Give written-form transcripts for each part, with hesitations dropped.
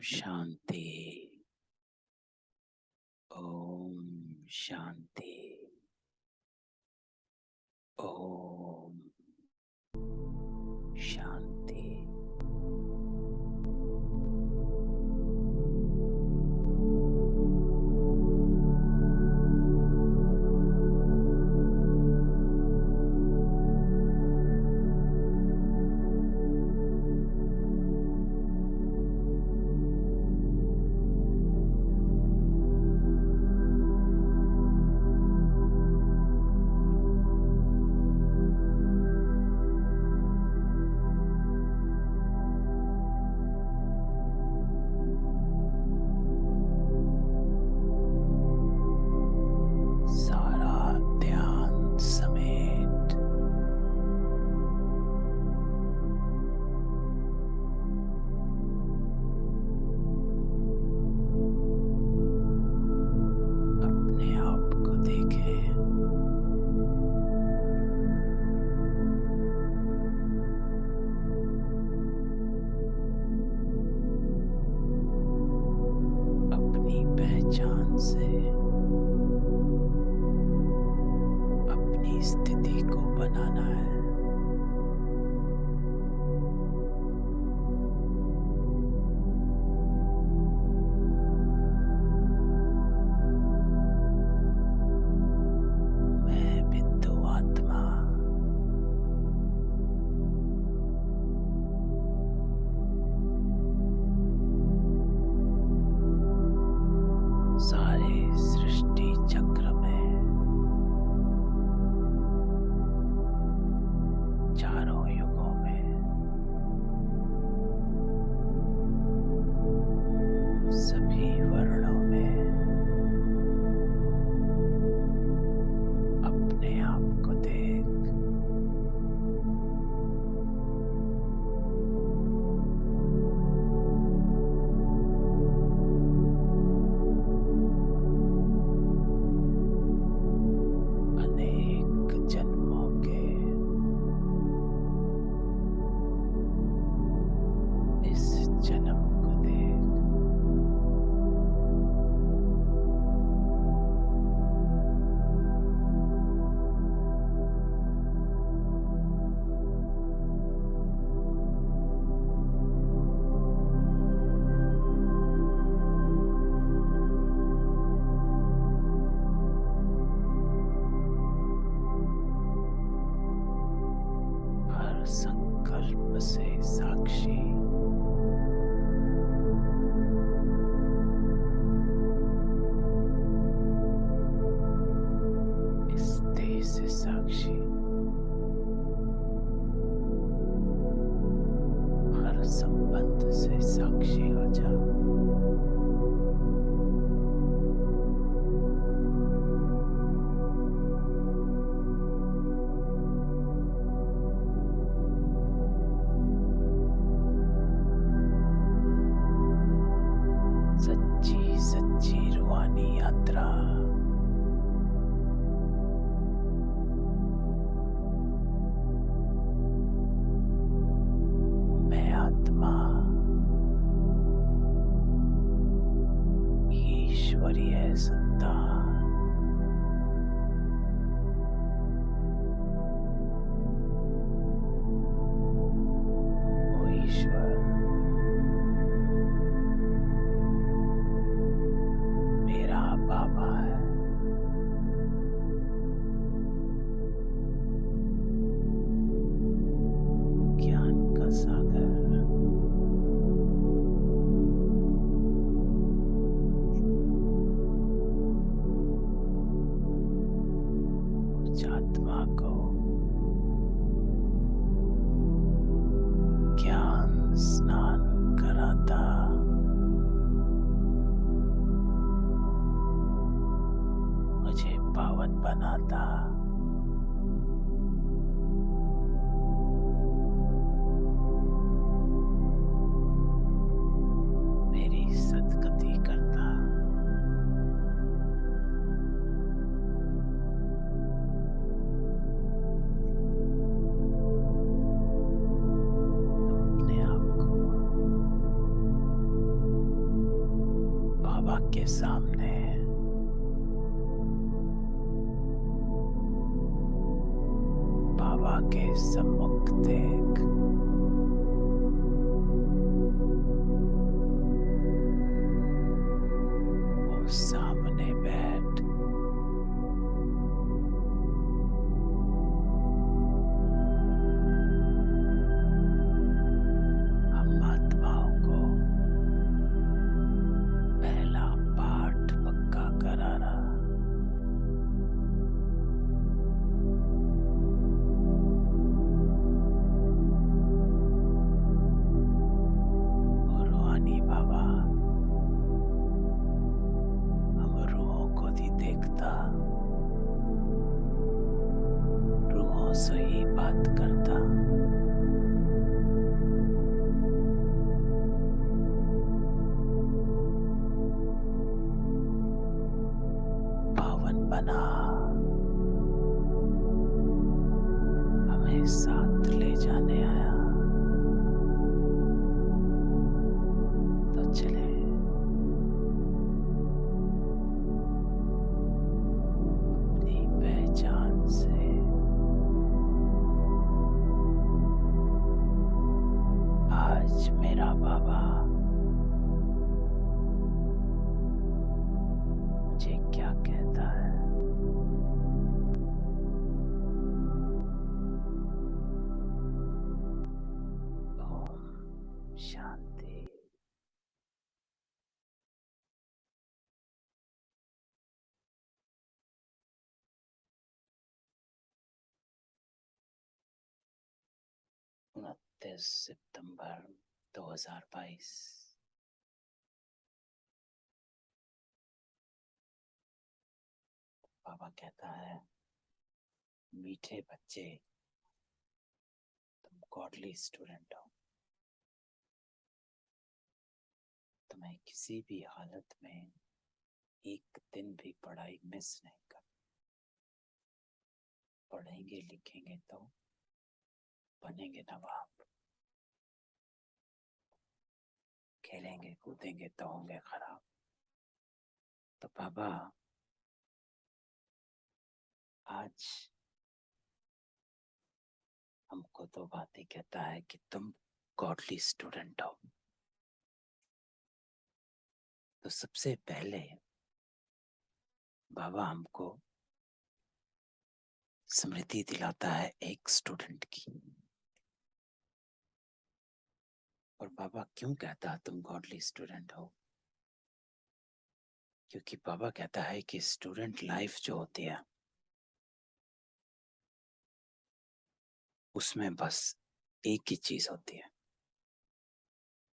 शांति। ओम शांति। ओम शांति। सारा ध्यान समेत अपने आप को देखें। अपनी पहचान से अपनी स्थिति को बनाना है। मैं बिंदु आत्मा सारे सृष्टि चक्र में चारों युगों में सभी वर्णों में अपने आप को देख। अनेक जन्मों के इस जन्म को देख। हर संकल्प से साक्षी इस देह से साक्षी हर संबंध से साक्षी हो जा। सच्ची सच्ची रूहानी यात्रा मैं आत्मा ईश्वरीय संतान वो ईश्वर मेरा बाबा है। ज्ञान का सागर उस आत्मा को ज्ञान स्नान कराता मुझे पावन बनाता। मेरी सद्गति करता। तो अपने आप को के सम्मुख देख। वो सामने बैठ। हम आत्माओं को पहला पाठ पक्का करा रहा। रूहानी बाबा हम रूहों को नहीं देखता, रूहों से ही बात करता। पावन बना हमें साथ ले जाने आया, तो चले अपनी पहचान से आज मेरा बाबा मुझे क्या कहता है। ओम शांति। उनतीस सितंबर 2022। बाबा कहता है, मीठे बच्चे तुम गॉडली स्टूडेंट हो। तुम्हें किसी भी हालत में एक दिन भी पढ़ाई मिस नहीं कर। पढ़ेंगे लिखेंगे तो बनेंगे नवाब, खेलेंगे कूदेंगे तो होंगे खराब। तो बाबा आज हमको तो बातें कहता है कि तुम गॉडली स्टूडेंट हो। तो सबसे पहले बाबा हमको स्मृति दिलाता है एक स्टूडेंट की। और बाबा क्यों कहता है तुम गॉडली स्टूडेंट हो? क्योंकि बाबा कहता है कि स्टूडेंट लाइफ जो होती है उसमें बस एक ही चीज होती है,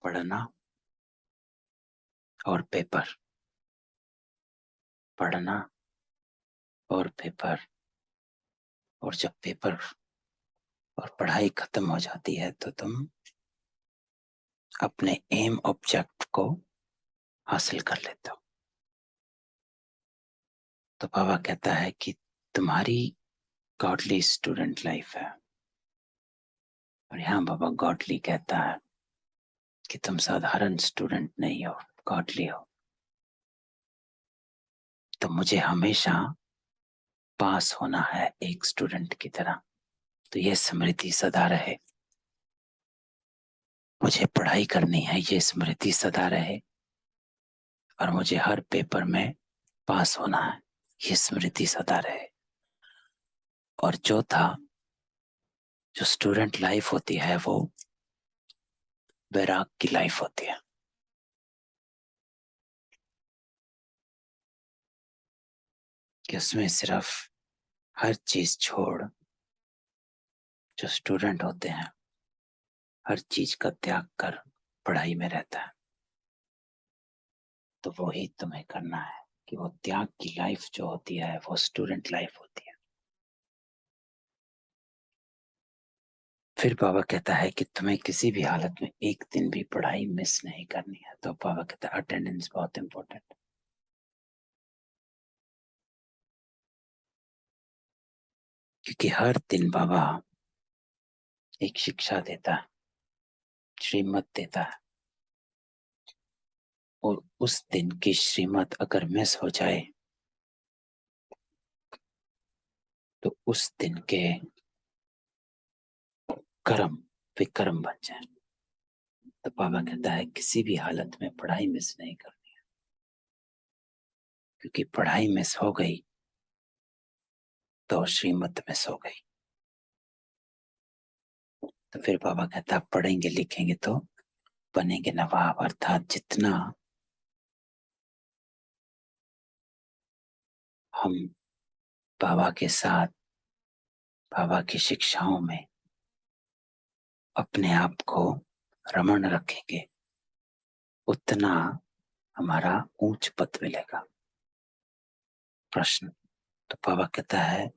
पढ़ना और पेपर। पढ़ना और पेपर। और जब पेपर और पढ़ाई खत्म हो जाती है तो तुम अपने एम ऑब्जेक्ट को हासिल कर लेते हो। तो बाबा कहता है कि तुम्हारी गॉडली स्टूडेंट लाइफ है। और यहाँ बाबा गॉडली कहता है कि तुम साधारण स्टूडेंट नहीं हो, गॉडली हो। तो मुझे हमेशा पास होना है एक स्टूडेंट की तरह। तो ये स्मृति सदा रहे। मुझे पढ़ाई करनी है, ये स्मृति सदा रहे। और मुझे हर पेपर में पास होना है, ये स्मृति सदा रहे। और जो स्टूडेंट लाइफ होती है वो बैराग की लाइफ होती है। कि उसमें सिर्फ हर चीज छोड़, जो स्टूडेंट होते हैं हर चीज का त्याग कर पढ़ाई में रहता है। तो वो ही तुम्हें करना है कि वो त्याग की लाइफ जो होती है वो स्टूडेंट लाइफ होती है। फिर बाबा कहता है कि तुम्हें किसी भी हालत में एक दिन भी पढ़ाई मिस नहीं करनी है। तो बाबा कहता है अटेंडेंस बहुत इंपॉर्टेंट। क्योंकि हर दिन बाबा एक शिक्षा देता है, श्रीमत देता है। और उस दिन की श्रीमत अगर मिस हो जाए तो उस दिन के कर्म विक्रम बन जाए। तो बाबा कहता है किसी भी हालत में पढ़ाई मिस नहीं करनी है, क्योंकि पढ़ाई मिस हो गई तो श्रीमत मिस हो गई। तो फिर बाबा कहता है पढ़ेंगे लिखेंगे तो बनेंगे नवाब। अर्थात जितना हम बाबा के साथ बाबा की शिक्षाओं में अपने आप को रमण रखेंगे, उतना हमारा ऊंच पद मिलेगा। प्रश्न, तो बाबा कहता है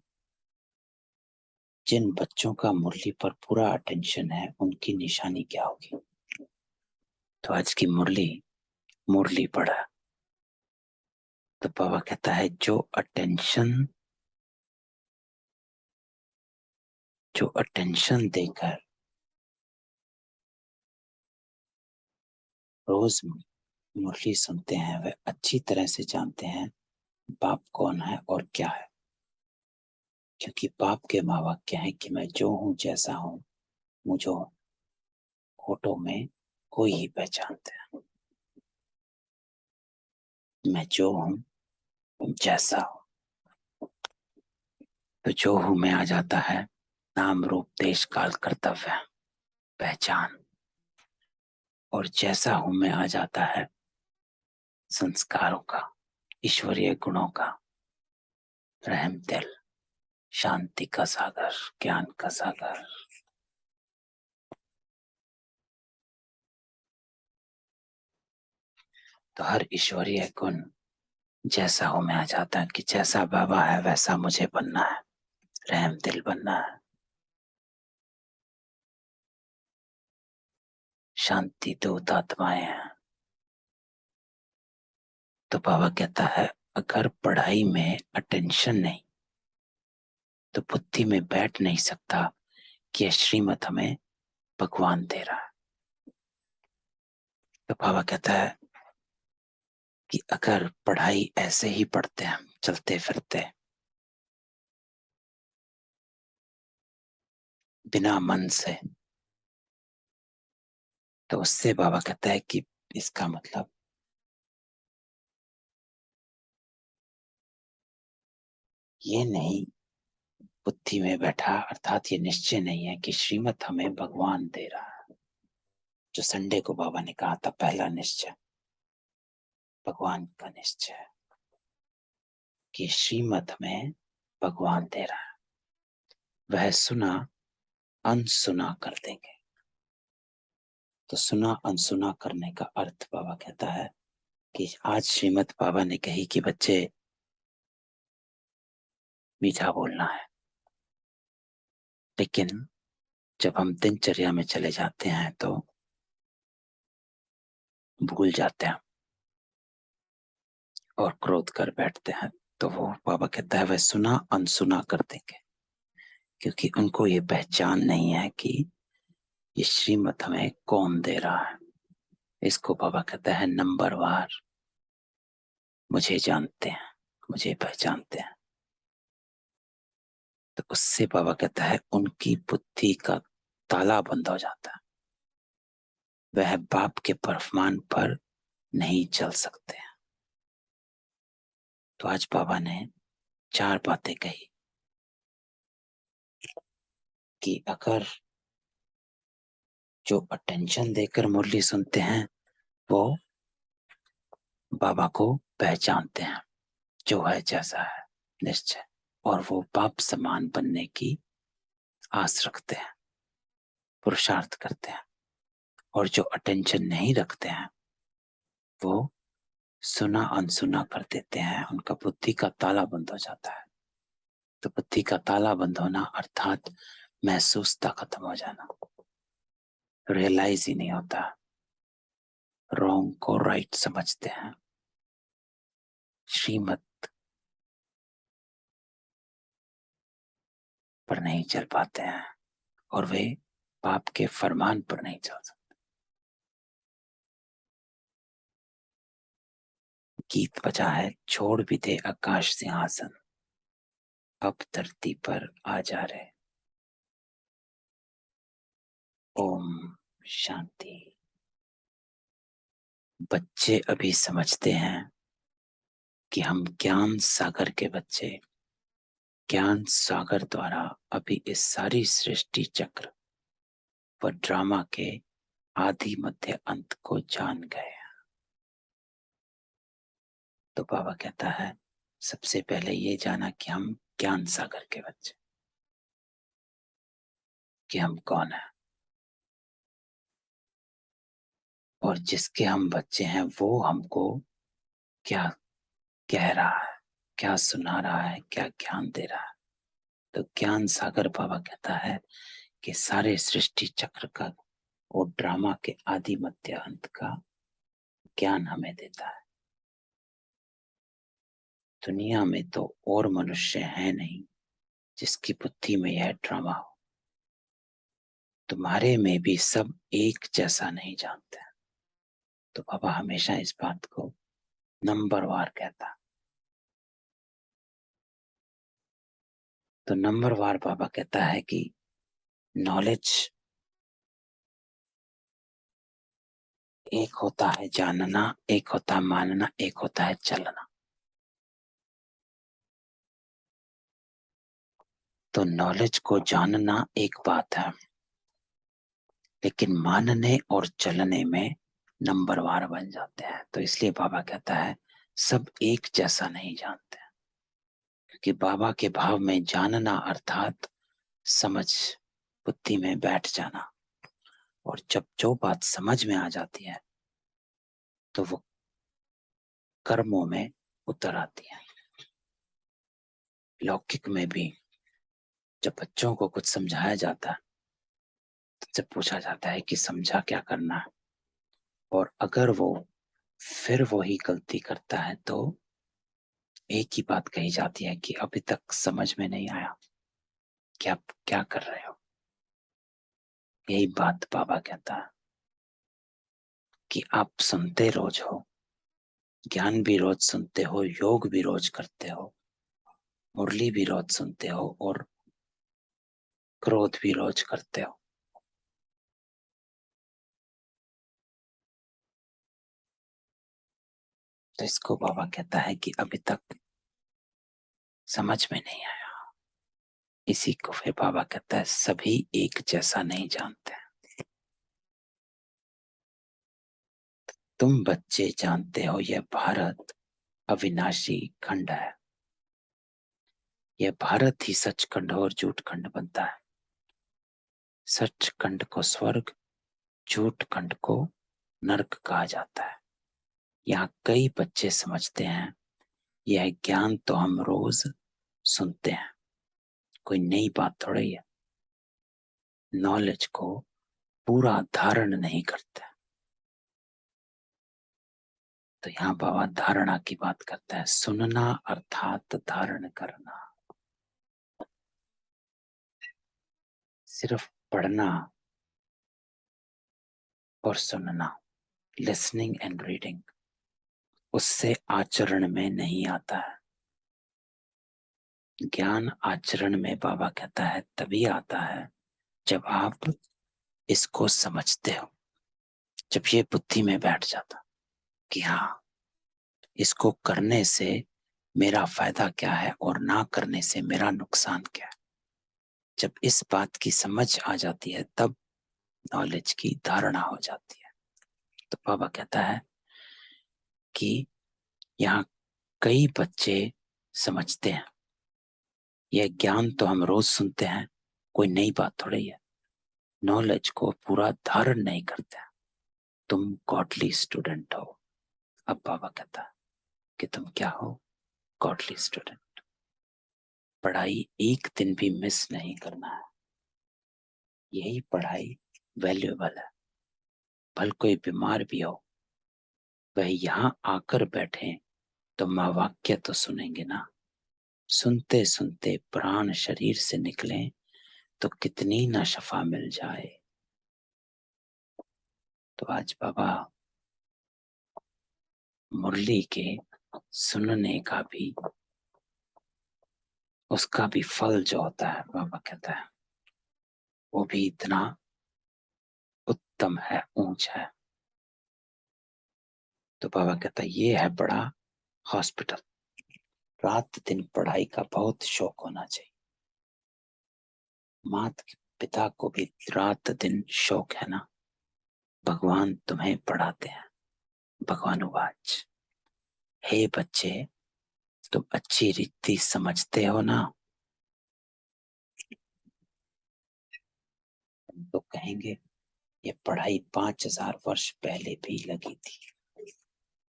जिन बच्चों का मुरली पर पूरा अटेंशन है उनकी निशानी क्या होगी? तो आज की मुरली पढ़ा। तो बाबा कहता है जो अटेंशन देकर रोज मुरली सुनते हैं वे अच्छी तरह से जानते हैं बाप कौन है और क्या है। क्योंकि बाप के माँ वाक्य है कि मैं जो हूं जैसा हूं मुझे फोटो में कोई ही पहचानते हैं। मैं जो हूं जैसा हूं, तो जो हूं में आ जाता है नाम रूप देश काल कर्तव्य पहचान, और जैसा हूं में आ जाता है संस्कारों का, ईश्वरीय गुणों का, रहम दिल, शांति का सागर, ज्ञान का सागर। तो हर ईश्वरीय गुण जैसा हूं में आ जाता है कि जैसा बाबा है वैसा मुझे बनना है, रहम दिल बनना है, शांति दूत आत्माएं हैं। तो बाबा कहता है अगर पढ़ाई में अटेंशन नहीं तो बुद्धि में बैठ नहीं सकता कि ये श्रीमत हमें भगवान दे रहा है। तो बाबा कहता है कि अगर पढ़ाई ऐसे ही पढ़ते हैं चलते फिरते बिना मन से, तो उससे बाबा कहता है कि इसका मतलब ये नहीं बुद्धि में बैठा, अर्थात ये निश्चय नहीं है कि श्रीमत हमें भगवान दे रहा है। जो संडे को बाबा ने कहा था पहला निश्चय भगवान का निश्चय है कि श्रीमत हमें भगवान दे रहा है, वह सुना अनसुना कर देंगे। तो सुना अनसुना करने का अर्थ बाबा कहता है कि आज श्रीमत बाबा ने कही कि बच्चे मीठा बोलना है, लेकिन जब हम दिनचर्या में चले जाते हैं तो भूल जाते हैं और क्रोध कर बैठते हैं। तो वो बाबा कहता है वह सुना अनसुना कर देंगे, क्योंकि उनको ये पहचान नहीं है कि ये श्रीमत हमें कौन दे रहा है। इसको बाबा कहता है नंबरवार मुझे जानते हैं, मुझे पहचानते हैं। तो उससे बाबा कहता है उनकी बुद्धि का ताला बंद हो जाता है, वह बाप के फरमान पर नहीं चल सकते हैं। तो आज बाबा ने 4 बातें कही कि अगर जो अटेंशन देकर मुरली सुनते हैं वो बाबा को पहचानते हैं, जो है जैसा है निश्चय, और वो बाप समान बनने की आस रखते हैं, पुरुषार्थ करते हैं। और जो अटेंशन नहीं रखते हैं वो सुना अनसुना कर देते हैं, उनका बुद्धि का ताला बंद हो जाता है। तो बुद्धि का ताला बंद होना अर्थात महसूसता खत्म हो जाना, रियलाइज ही नहीं होता, रॉन्ग को राइट समझते हैं, श्रीमत पर नहीं चल पाते हैं, और वे बाप के फरमान पर नहीं चल सकते। गीत बजा है छोड़ भी दे आकाश सिंहासन अब धरती पर आ जा रहे। ओम शांति। बच्चे अभी समझते हैं कि हम ज्ञान सागर के बच्चे, ज्ञान सागर द्वारा अभी इस सारी सृष्टि चक्र व ड्रामा के आदि मध्य अंत को जान गए। तो बाबा कहता है सबसे पहले ये जाना कि हम ज्ञान सागर के बच्चे, कि हम कौन है, और जिसके हम बच्चे हैं वो हमको क्या कह रहा है, क्या सुना रहा है, क्या ज्ञान दे रहा है। तो ज्ञान सागर बाबा कहता है कि सारे सृष्टि चक्र का और ड्रामा के आदि मध्य अंत का ज्ञान हमें देता है। दुनिया में तो और मनुष्य है नहीं जिसकी बुद्धि में यह ड्रामा हो। तुम्हारे में भी सब एक जैसा नहीं जानते। तो बाबा हमेशा इस बात को नंबरवार कहता। तो नंबरवार बाबा कहता है कि नॉलेज एक होता है जानना, एक होता है मानना, एक होता है चलना। तो नॉलेज को जानना एक बात है, लेकिन मानने और चलने में नंबरवार बन जाते हैं। तो इसलिए बाबा कहता है सब एक जैसा नहीं जानते, क्योंकि बाबा के भाव में जानना अर्थात समझ, बुद्धि में बैठ जाना। और जब जो बात समझ में आ जाती है तो वो कर्मों में उतर आती है। लौकिक में भी जब बच्चों को कुछ समझाया जाता है तो जब पूछा जाता है कि समझा क्या करना है, और अगर वो फिर वही गलती करता है तो एक ही बात कही जाती है कि अभी तक समझ में नहीं आया कि आप क्या कर रहे हो। यही बात बाबा कहता है कि आप सुनते रोज हो, ज्ञान भी रोज सुनते हो, योग भी रोज करते हो, मुरली भी रोज सुनते हो, और क्रोध भी रोज करते हो। तो इसको बाबा कहता है कि अभी तक समझ में नहीं आया। इसी को फिर बाबा कहता है सभी एक जैसा नहीं जानते। तुम बच्चे जानते हो यह भारत अविनाशी खंड है। यह भारत ही सचखंड और झूठ खंड बनता है। सचखंड को स्वर्ग, झूठ खंड को नरक कहा जाता है। यहाँ कई बच्चे समझते हैं यह ज्ञान तो हम रोज सुनते हैं, कोई नई बात थोड़ी है। नॉलेज को पूरा धारण नहीं करते। तो यहाँ बाबा धारणा की बात करता है। सुनना अर्थात धारण करना। सिर्फ पढ़ना और सुनना, लिसनिंग एंड रीडिंग, उससे आचरण में नहीं आता है। ज्ञान आचरण में बाबा कहता है तभी आता है जब आप इसको समझते हो, जब ये बुद्धि में बैठ जाता कि हाँ, इसको करने से मेरा फायदा क्या है और ना करने से मेरा नुकसान क्या है। जब इस बात की समझ आ जाती है तब नॉलेज की धारणा हो जाती है। तो बाबा कहता है कि यहाँ कई बच्चे समझते हैं यह ज्ञान तो हम रोज सुनते हैं, कोई नई बात थोड़ी है। नॉलेज को पूरा धारण नहीं करते। तुम गॉडली स्टूडेंट हो। अब बाबा कहता है कि तुम क्या हो, गॉडली स्टूडेंट। पढ़ाई एक दिन भी मिस नहीं करना है। यही पढ़ाई वैल्यूएबल है। भल कोई बीमार भी हो, वह यहाँ आकर बैठे तो माँ वाक्य तो सुनेंगे ना। सुनते सुनते प्राण शरीर से निकले तो कितनी ना शफा मिल जाए। तो आज बाबा मुरली के सुनने का भी, उसका भी फल जो होता है बाबा कहता है वो भी इतना उत्तम है, ऊंच है। तो बाबा कहता ये है बड़ा हॉस्पिटल। रात दिन पढ़ाई का बहुत शौक होना चाहिए। माता पिता को भी रात दिन शौक है ना, भगवान तुम्हें पढ़ाते हैं। भगवान उवाच, हे बच्चे, तुम अच्छी रीति समझते हो ना? तो कहेंगे ये पढ़ाई 5000 वर्ष पहले भी लगी थी।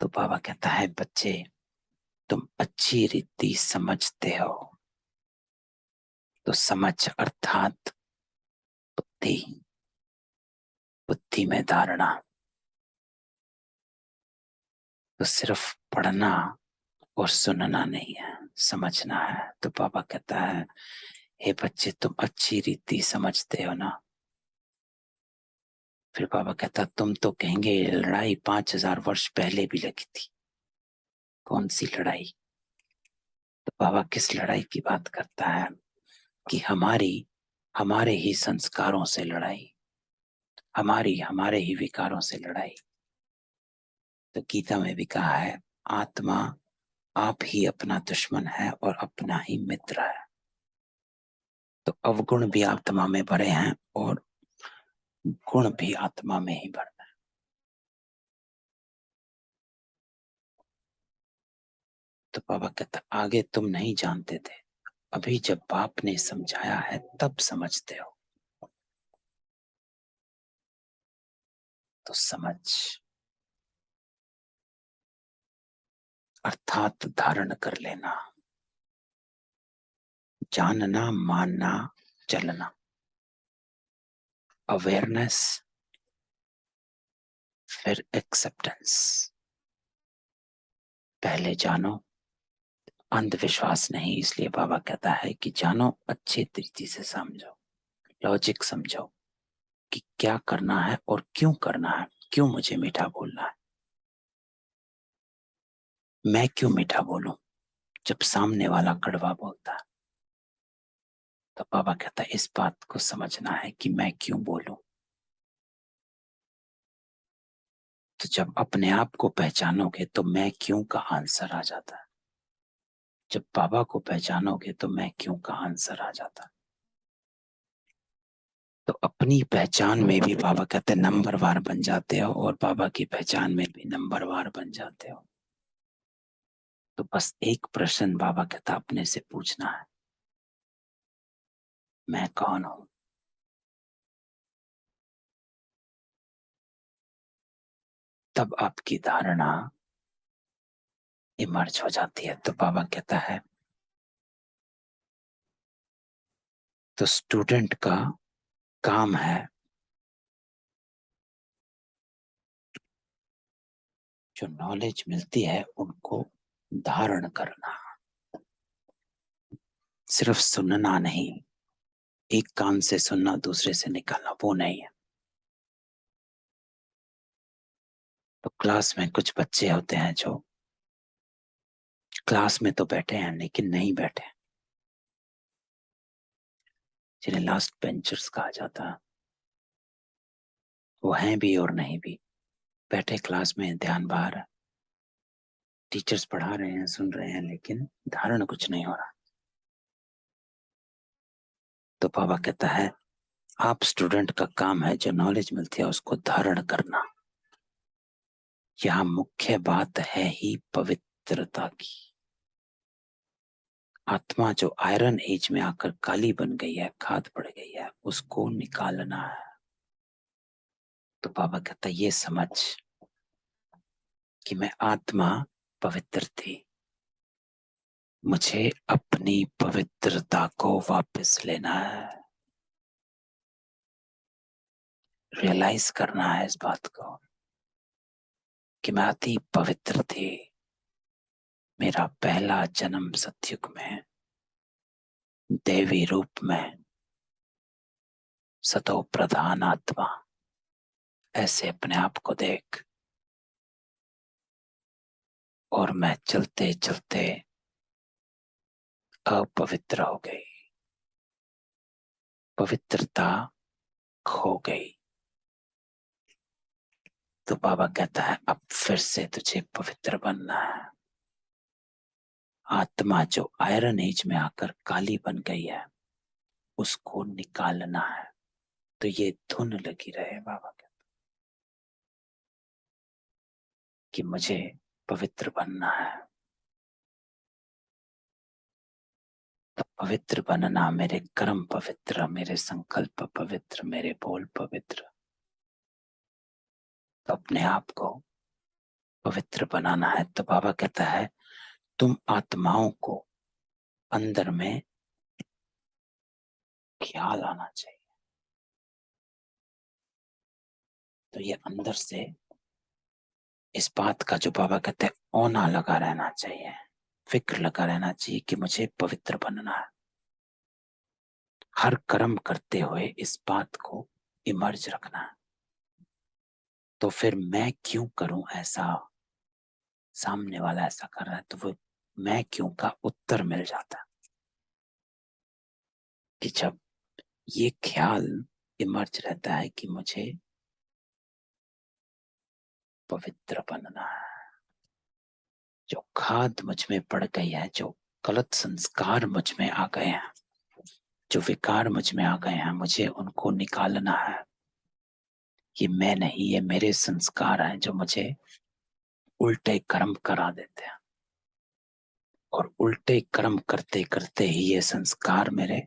तो बाबा कहता है बच्चे, तुम अच्छी रीति समझते हो। तो समझ अर्थात बुद्धि, बुद्धि में धारणा। तो सिर्फ पढ़ना और सुनना नहीं है, समझना है। तो बाबा कहता है हे बच्चे, तुम अच्छी रीति समझते हो ना? फिर बाबा कहता तुम तो कहेंगे लड़ाई 5000 वर्ष पहले भी लगी थी। कौन सी लड़ाई? तो बाबा किस लड़ाई की बात करता है? कि हमारे ही संस्कारों से लड़ाई, हमारे ही विकारों से लड़ाई। तो गीता में भी कहा है आत्मा आप ही अपना दुश्मन है और अपना ही मित्र है। तो अवगुण भी आत्मा में भरे हैं और गुण भी आत्मा में ही भरे हैं। तो बाबा कहता आगे तुम नहीं जानते थे, अभी जब बाप ने समझाया है तब समझते हो। तो समझ अर्थात धारण कर लेना, जानना, मानना, चलना। अवेयरनेस, फिर एक्सेप्टेंस। पहले जानो, अंधविश्वास नहीं। इसलिए बाबा कहता है कि जानो, अच्छे तरीके से समझो, लॉजिक समझो कि क्या करना है और क्यों करना है। क्यों मुझे मीठा बोलना है? मैं क्यों मीठा बोलूं जब सामने वाला कड़वा बोलता है? तो बाबा कहता है इस बात को समझना है कि मैं क्यों बोलूं। तो जब अपने आप को पहचानोगे तो मैं क्यों का आंसर आ जाता है। जब बाबा को पहचानोगे तो मैं क्यों का आंसर आ जाता है। तो अपनी पहचान में भी बाबा कहते हैं नंबरवार बन जाते हो और बाबा की पहचान में भी नंबरवार बन जाते हो। तो बस एक प्रश्न बाबा कहता अपने से पूछना है, मैं कौन हूं? तब आपकी धारणा इमर्ज हो जाती है। तो बाबा कहता है तो स्टूडेंट का काम है जो नॉलेज मिलती है उनको धारण करना, सिर्फ सुनना नहीं। एक कान से सुनना दूसरे से निकालना वो नहीं है। तो क्लास में कुछ बच्चे होते हैं जो क्लास में तो बैठे हैं लेकिन नहीं बैठे, जिन्हें लास्ट बेंचर्स कहा जाता है। वो हैं भी और नहीं भी। बैठे क्लास में, ध्यान बाहर, टीचर्स पढ़ा रहे हैं, सुन रहे हैं, लेकिन धारण कुछ नहीं हो रहा। तो बाबा कहता है आप स्टूडेंट का काम है जो नॉलेज मिलती है उसको धारण करना। यहाँ मुख्य बात है ही पवित्रता की। आत्मा जो आयरन एज में आकर काली बन गई है, खाद पड़ गई है, उसको निकालना है। तो बाबा कहता ये समझ कि मैं आत्मा पवित्र थी, मुझे अपनी पवित्रता को वापस लेना है। रियलाइज करना है इस बात को कि मैं अति पवित्र थी। मेरा पहला जन्म सतयुग में देवी रूप में, सतो प्रधान आत्मा। ऐसे अपने आप को देख। और मैं चलते चलते अपवित्र हो गई, पवित्रता खो गई। तो बाबा कहता है अब फिर से तुझे पवित्र बनना है। आत्मा जो आयरन एज में आकर काली बन गई है उसको निकालना है। तो ये धुन लगी रहे बाबा कहते कि मुझे पवित्र बनना है। तो पवित्र बनना, मेरे कर्म पवित्र, मेरे संकल्प पवित्र, मेरे बोल पवित्र। तो अपने आप को पवित्र बनाना है। तो बाबा कहता है तुम आत्माओं को अंदर में ख्याल आना चाहिए। तो ये अंदर से इस बात का जो बाबा कहते हैं औना लगा रहना चाहिए, फिक्र लगा रहना चाहिए कि मुझे पवित्र बनना है। हर कर्म करते हुए इस बात को इमर्ज रखना है। तो फिर मैं क्यों करूं ऐसा, सामने वाला ऐसा कर रहा है तो वो मैं क्यों का उत्तर मिल जाता है। कि जब ये ख्याल इमर्ज रहता है कि मुझे पवित्र बनना है, जो खाद मुझ में पड़ गई है, जो गलत संस्कार मुझ में आ गए हैं, जो विकार मुझ में आ गए हैं, मुझे उनको निकालना है। ये मैं नहीं, ये मेरे संस्कार हैं जो मुझे उल्टे कर्म करा देते हैं। और उल्टे कर्म करते करते ही ये संस्कार मेरे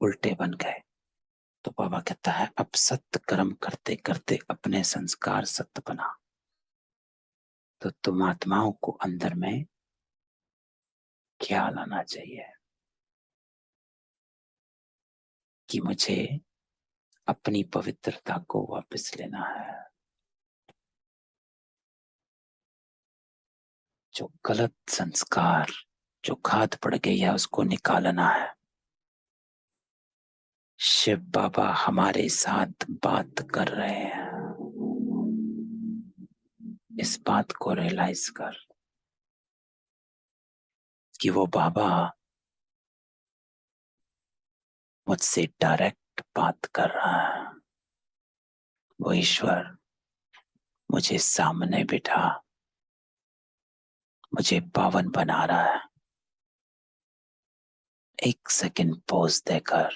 उल्टे बन गए। तो बाबा कहता है अब सत्य कर्म करते करते अपने संस्कार सत्य बना। तो तुम आत्माओं को अंदर में ख्याल आना चाहिए कि मुझे अपनी पवित्रता को वापस लेना है। जो गलत संस्कार, जो खाद पड़ गई है उसको निकालना है। शिव बाबा हमारे साथ बात कर रहे हैं। इस बात को रियलाइज कर कि वो बाबा मुझसे डायरेक्ट बात कर रहा है। वो ईश्वर मुझे सामने बिठा मुझे पावन बना रहा है। एक सेकंड पॉज देकर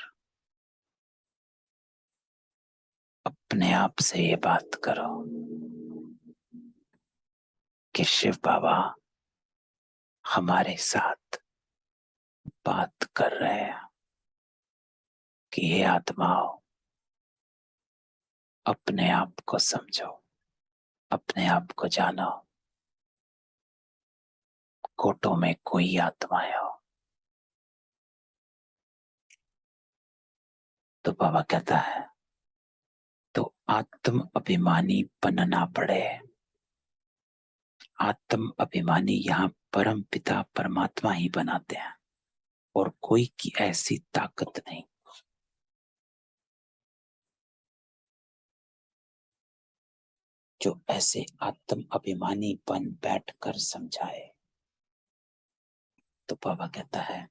अपने आप से ये बात करो कि शिव बाबा हमारे साथ बात कर रहे हैं कि हे आत्माओं, अपने आप को समझो, अपने आप को जानो। कोटों में कोई आत्माएं हो। तो बाबा कहता है तो आत्म अभिमानी बनना पड़े। आत्म अभिमानी यहाँ परम पिता परमात्मा ही बनाते हैं और कोई की ऐसी ताकत नहीं। जो ऐसे आत्म अभिमानी बन बैठ कर समझाए। तो बाबा कहता है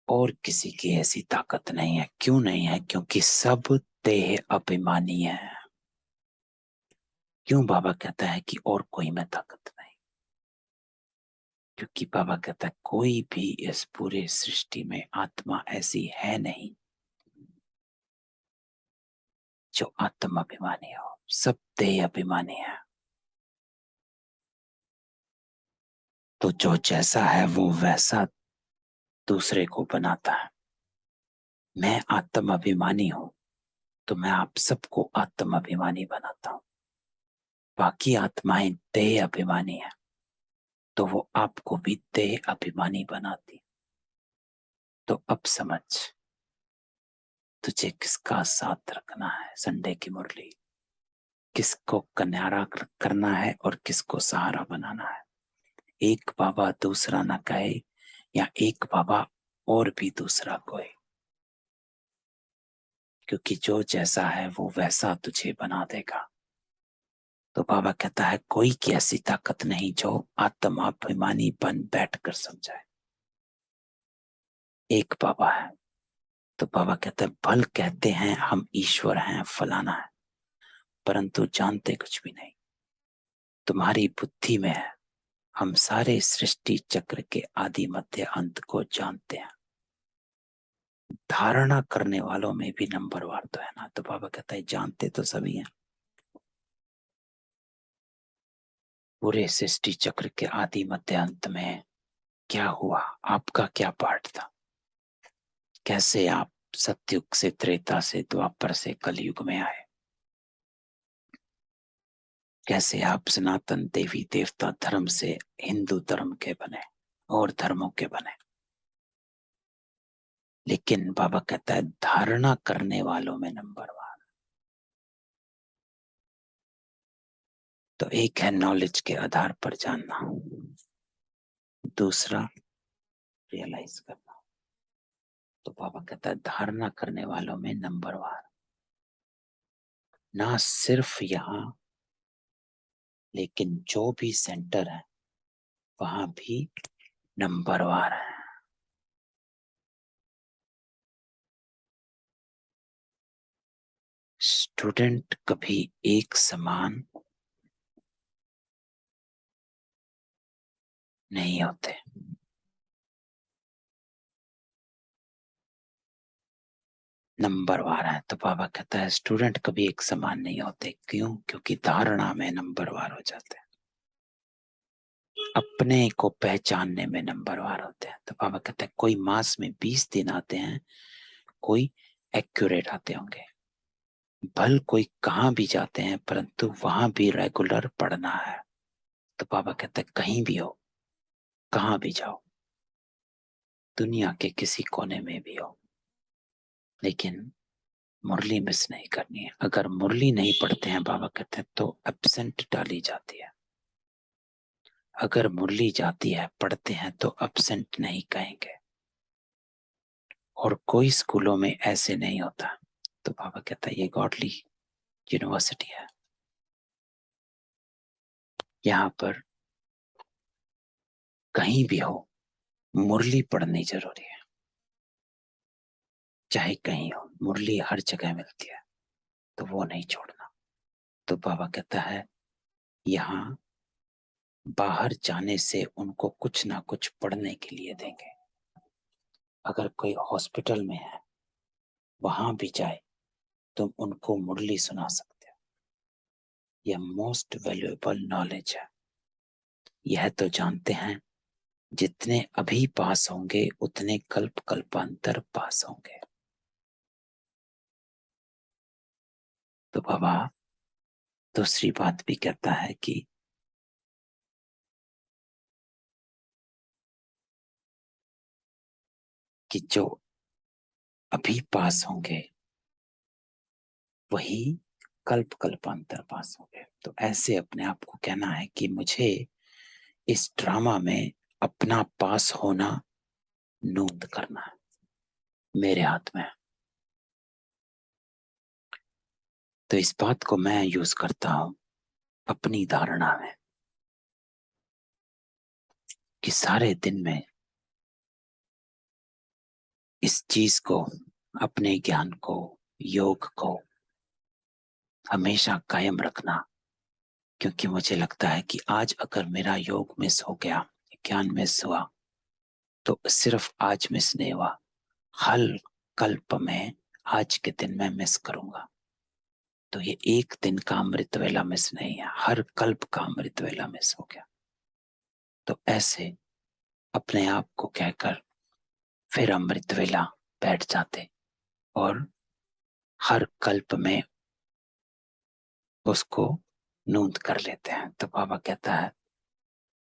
और किसी की ऐसी ताकत नहीं है। क्यों नहीं है? क्योंकि सब देह अभिमानी है। क्यों बाबा कहता है कि और कोई में ताकत नहीं? क्योंकि बाबा कहता है कोई भी इस पूरे सृष्टि में आत्मा ऐसी है नहीं जो आत्म अभिमानी हो। सब देह अभिमानी है। तो जो जैसा है वो वैसा दूसरे को बनाता है। मैं आत्म अभिमानी हूं तो मैं आप सबको आत्म अभिमानी बनाता हूं। बाकी आत्माएं देह अभिमानी है तो वो आपको भी देह अभिमानी बनाती। तो अब समझ तुझे किसका साथ रखना है। संडे की मुरली किसको किनारा करना है और किसको सहारा बनाना है। एक बाबा दूसरा ना कहे या एक बाबा और भी दूसरा कोई। क्योंकि जो जैसा है वो वैसा तुझे बना देगा। तो बाबा कहता है कोई की ऐसी ताकत नहीं जो आत्माभिमानी बन बैठ कर समझाए। एक बाबा है। तो बाबा कहते हैं भल कहते हैं हम ईश्वर हैं, फलाना है। परंतु जानते कुछ भी नहीं। तुम्हारी बुद्धि में है। हम सारे सृष्टि चक्र के आदि मध्य अंत को जानते हैं। धारणा करने वालों में भी नंबरवार तो है ना। तो बाबा कहता है जानते तो सभी हैं। पूरे सृष्टि चक्र के आदि मध्य अंत में क्या हुआ, आपका क्या पार्ट था, कैसे आप सतयुग से, त्रेता से, द्वापर से कलयुग में आए, कैसे आप सनातन देवी देवता धर्म से हिंदू धर्म के बने और धर्मों के बने। लेकिन बाबा कहता है धारणा करने वालों में नंबरवार। तो एक है नॉलेज के आधार पर जानना, दूसरा रियलाइज करना। तो बाबा कहता है धारणा करने वालों में नंबरवार। ना सिर्फ यहाँ, लेकिन जो भी सेंटर है वहां भी नंबरवार है। स्टूडेंट कभी एक समान नहीं होते। नंबरवार है। तो बाबा कहता है स्टूडेंट कभी एक समान नहीं होते। क्यों? क्योंकि धारणा में नंबरवार हो जाते हैं, अपने को पहचानने में नंबरवार होते हैं। तो बाबा कहता है कोई मास में 20 दिन आते हैं, कोई एक्यूरेट आते होंगे। भल कोई कहाँ भी जाते हैं, परंतु वहां भी रेगुलर पढ़ना है। तो बाबा कहता है कहीं भी हो, कहाँ भी जाओ, दुनिया के किसी कोने में भी हो, लेकिन मुरली मिस नहीं करनी है। अगर मुरली नहीं पढ़ते हैं बाबा कहते हैं तो एब्सेंट डाली जाती है। अगर मुरली जाती है, पढ़ते हैं तो एब्सेंट नहीं कहेंगे। और कोई स्कूलों में ऐसे नहीं होता। तो बाबा कहता है ये गॉडली यूनिवर्सिटी है, यहाँ पर कहीं भी हो मुरली पढ़नी जरूरी है। चाहे कहीं हो, मुरली हर जगह मिलती है, तो वो नहीं छोड़ना। तो बाबा कहता है यहाँ बाहर जाने से उनको कुछ ना कुछ पढ़ने के लिए देंगे। अगर कोई हॉस्पिटल में है, वहां भी जाए, तुम उनको मुरली सुना सकते हो। यह मोस्ट वैल्यूएबल नॉलेज है। यह तो जानते हैं जितने अभी पास होंगे उतने कल्प कल्पांतर पास होंगे। तो बाबा दूसरी बात भी कहता है कि जो अभी पास होंगे वही कल्प कल्पांतर पास होंगे। तो ऐसे अपने आप को कहना है कि मुझे इस ड्रामा में अपना पास होना नोट करना है, मेरे हाथ में। तो इस बात को मैं यूज करता हूं अपनी धारणा में कि सारे दिन में इस चीज को, अपने ज्ञान को, योग को हमेशा कायम रखना। क्योंकि मुझे लगता है कि आज अगर मेरा योग मिस हो गया, ज्ञान मिस हुआ, तो सिर्फ आज मिस नहीं हुआ, हर कल्प में आज के दिन मैं मिस करूंगा। तो ये एक दिन का अमृत वेला मिस नहीं है, हर कल्प का अमृत वेला मिस हो गया। तो ऐसे अपने आप को कहकर फिर अमृत वेला बैठ जाते और हर कल्प में उसको नोट कर लेते हैं। तो बाबा कहता है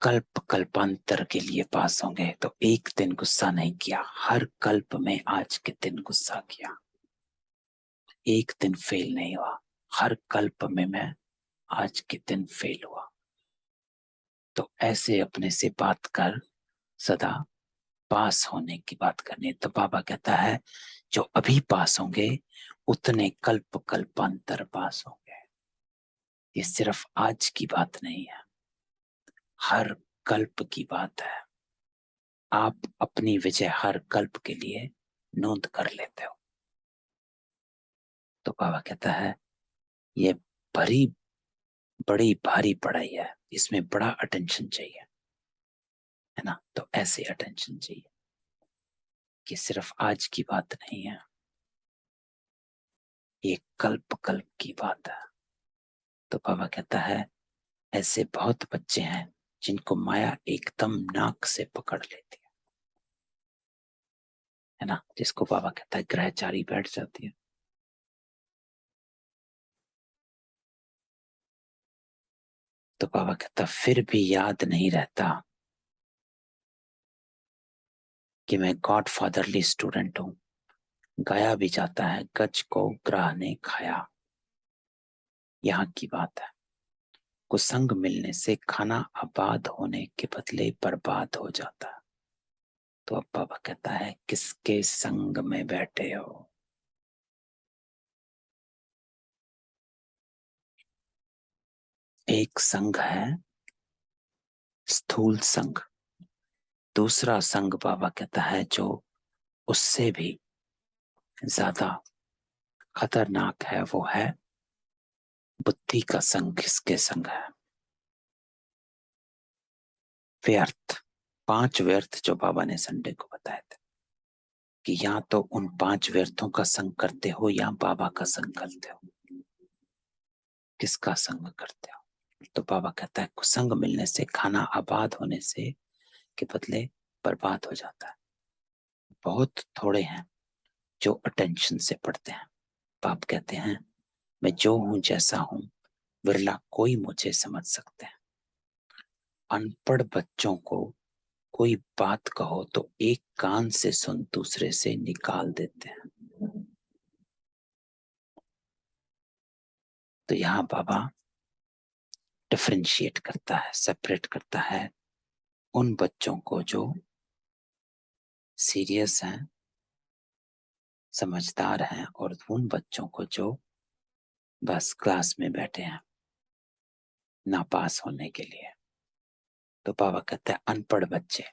कल्प कल्पांतर के लिए पास होंगे। तो एक दिन गुस्सा नहीं किया, हर कल्प में आज के दिन गुस्सा किया। एक दिन फेल नहीं हुआ, हर कल्प में मैं आज के दिन फेल हुआ। तो ऐसे अपने से बात कर सदा पास होने की बात करनी। तो बाबा कहता है जो अभी पास होंगे उतने कल्प कल्पांतर पास होंगे। ये सिर्फ आज की बात नहीं है, हर कल्प की बात है। आप अपनी विजय हर कल्प के लिए नोट कर लेते हो। तो बाबा कहता है ये बड़ी बड़ी भारी पढ़ाई है, इसमें बड़ा अटेंशन चाहिए, है ना। तो ऐसे अटेंशन चाहिए कि सिर्फ आज की बात नहीं है, ये कल्प कल्प की बात है। तो बाबा कहता है ऐसे बहुत बच्चे हैं जिनको माया एकदम नाक से पकड़ लेती है ना, जिसको बाबा कहता है ग्रहचारी बैठ जाती है। तो बाबा कहता फिर भी याद नहीं रहता कि मैं गॉड फादरली स्टूडेंट हूं। गाया भी जाता है गज को ग्राह ने खाया, यहाँ की बात है। कुसंग मिलने से खाना आबाद होने के बदले बर्बाद हो जाता है। तो अब बाबा कहता है किसके संग में बैठे हो। एक संग है स्थूल संग, दूसरा संग बाबा कहता है जो उससे भी ज्यादा खतरनाक है, वो है बुद्धि का संग। किसके संग है? व्यर्थ, 5 व्यर्थ जो बाबा ने संडे को बताए थे कि या तो उन 5 व्यर्थों का संग करते हो या बाबा का संग करते हो। किसका संग करते हो? तो बाबा कहता है कुसंग मिलने से खाना आबाद होने से के बदले बर्बाद हो जाता है। बहुत थोड़े हैं जो अटेंशन से पढ़ते हैं। बाप कहते हैं मैं जो हूं जैसा हूं, विरला कोई मुझे समझ सकते हैं। अनपढ़ बच्चों को कोई बात कहो तो एक कान से सुन दूसरे से निकाल देते हैं। तो यहाँ बाबा डिफरेंशिएट करता है, सेपरेट करता है उन बच्चों को जो सीरियस हैं, समझदार हैं, और उन बच्चों को जो बस क्लास में बैठे हैं नापास होने के लिए। तो बाबा कहते हैं अनपढ़ बच्चे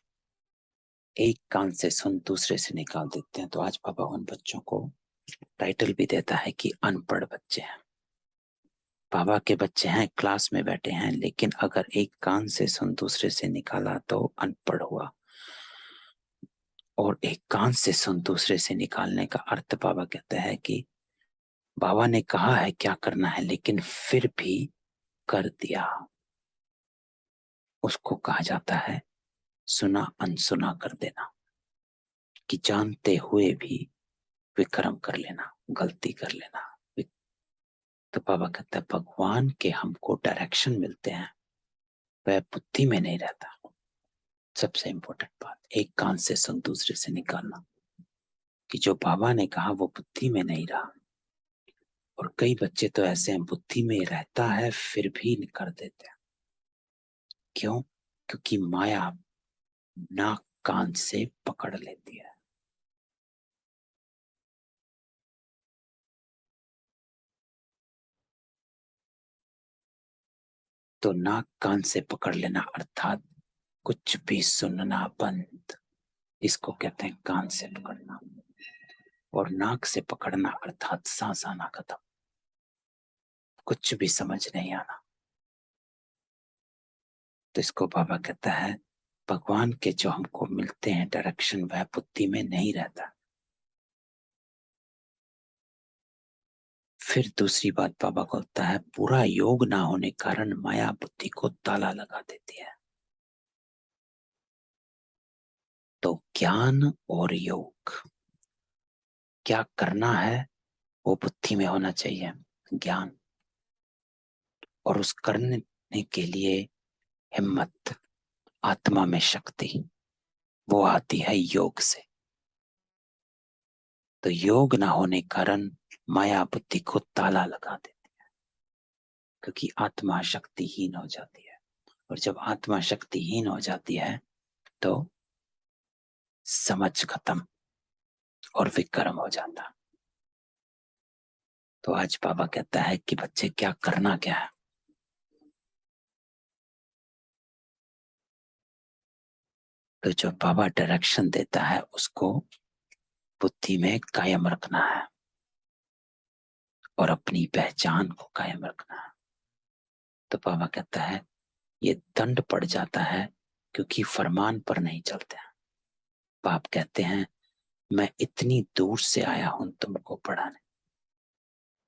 एक कान से सुन दूसरे से निकाल देते हैं। तो आज बाबा उन बच्चों को टाइटल भी देता है कि अनपढ़ बच्चे हैं। बाबा के बच्चे हैं, क्लास में बैठे हैं, लेकिन अगर एक कान से सुन दूसरे से निकाला तो अनपढ़ हुआ। और एक कान से सुन दूसरे से निकालने का अर्थ बाबा कहते हैं कि बाबा ने कहा है क्या करना है लेकिन फिर भी कर दिया, उसको कहा जाता है सुना अनसुना कर देना। कि जानते हुए भी विक्रम कर लेना, गलती कर लेना। तो बाबा कहता है भगवान के हमको डायरेक्शन मिलते हैं, वह बुद्धि में नहीं रहता। सबसे इंपॉर्टेंट बात, एक कान से सुन दूसरे से निकालना, कि जो बाबा ने कहा वो बुद्धि में नहीं रहा। और कई बच्चे तो ऐसे हैं बुद्धि में रहता है फिर भी कर देते हैं। क्यों? क्योंकि माया नाक कान से पकड़ लेती है। तो नाक कान से पकड़ लेना अर्थात कुछ भी सुनना बंद, इसको कहते हैं कान से पकड़ना। और नाक से पकड़ना अर्थात सांस आना खत्म, कुछ भी समझ नहीं आना। तो इसको बाबा कहता है भगवान के जो हमको मिलते हैं डायरेक्शन, वह बुद्धि में नहीं रहता। फिर दूसरी बात बाबा को होता है पूरा योग ना होने कारण माया बुद्धि को ताला लगा देती है। तो ज्ञान और योग, क्या करना है वो बुद्धि में होना चाहिए, ज्ञान। और उस करने के लिए हिम्मत, आत्मा में शक्ति, वो आती है योग से। तो योग ना होने कारण माया बुद्धि को ताला लगा देती है, क्योंकि आत्मा शक्तिहीन हो जाती है। और जब आत्मा शक्तिहीन हो जाती है तो समझ खत्म और विक्रम हो जाता। तो आज बाबा कहता है कि बच्चे क्या करना क्या है। तो जो बाबा डायरेक्शन देता है उसको बुद्धि में कायम रखना है। और अपनी पहचान को कायम रखना है। तो बाबा कहता है ये दंड पड़ जाता है क्योंकि फरमान पर नहीं चलते हैं। बाप कहते हैं मैं इतनी दूर से आया हूं तुमको पढ़ाने,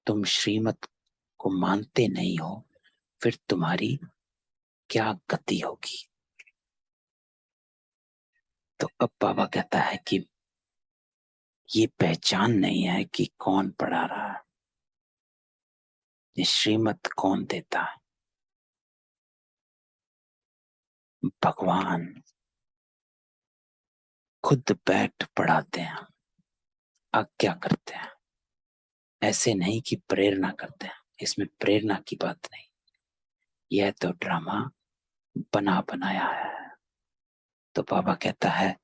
तुम श्रीमत को मानते नहीं हो, फिर तुम्हारी क्या गति होगी। तो अब बाबा कहता है कि ये पहचान नहीं है कि कौन पढ़ा रहा है, ये श्रीमत कौन देता है। भगवान खुद बैठ पढ़ाते हैं, आज्ञा करते हैं, ऐसे नहीं कि प्रेरणा करते हैं। इसमें प्रेरणा की बात नहीं, यह तो ड्रामा बना बनाया है। तो बाबा कहता है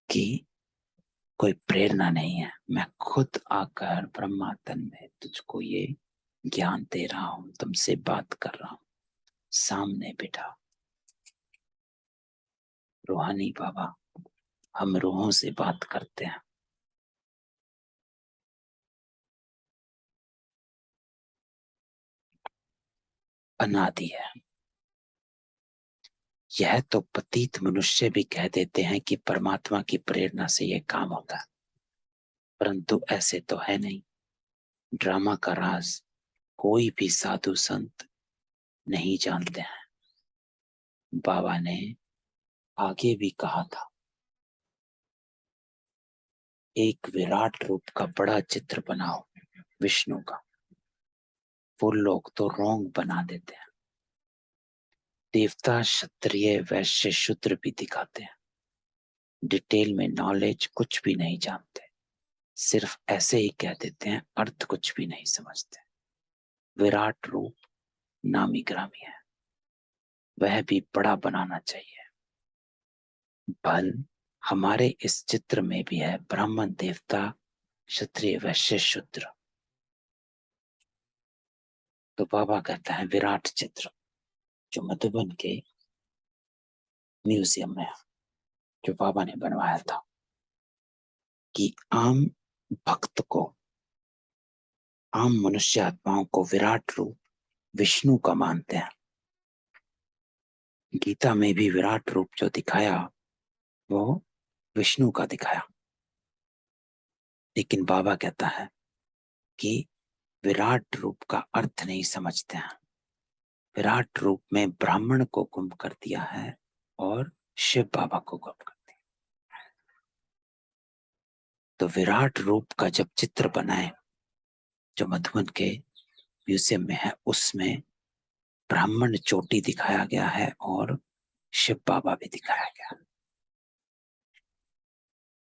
कि कोई प्रेरणा नहीं है, मैं खुद आकर ब्रह्मातन में तुझको ये ज्ञान दे रहा हूं, तुमसे बात कर रहा हूं, सामने बैठा। रूहानी बाबा, हम रूहों से बात करते हैं। अनादि है। यह तो पतित मनुष्य भी कह देते हैं कि परमात्मा की प्रेरणा से यह काम होता है, परंतु ऐसे तो है नहीं। ड्रामा का राज कोई भी साधु संत नहीं जानते हैं। बाबा ने आगे भी कहा था, एक विराट रूप का बड़ा चित्र बनाओ विष्णु का। वो लोग तो रोंग बना देते हैं, देवता क्षत्रिय वैश्य शूद्र भी दिखाते हैं, डिटेल में नॉलेज कुछ भी नहीं जानते, सिर्फ ऐसे ही कह देते हैं, अर्थ कुछ भी नहीं समझते। विराट रूप नामी ग्रामी है, वह भी बड़ा बनाना चाहिए। बल हमारे इस चित्र में भी है, ब्राह्मण देवता क्षत्रिय वैश्य शूद्र। तो बाबा कहता है विराट चित्र जो मधुबन के म्यूजियम में, जो बाबा ने बनवाया था, कि आम भक्त को, आम मनुष्य आत्माओं को विराट रूप विष्णु का मानते हैं। गीता में भी विराट रूप जो दिखाया वो विष्णु का दिखाया, लेकिन बाबा कहता है कि विराट रूप का अर्थ नहीं समझते हैं। विराट रूप में ब्राह्मण को गुम कर दिया है और शिव बाबा को गुम कर दिया। तो विराट रूप का जब चित्र बनाए जो मधुबन के म्यूजियम में है, उसमें ब्राह्मण चोटी दिखाया गया है और शिव बाबा भी दिखाया गया।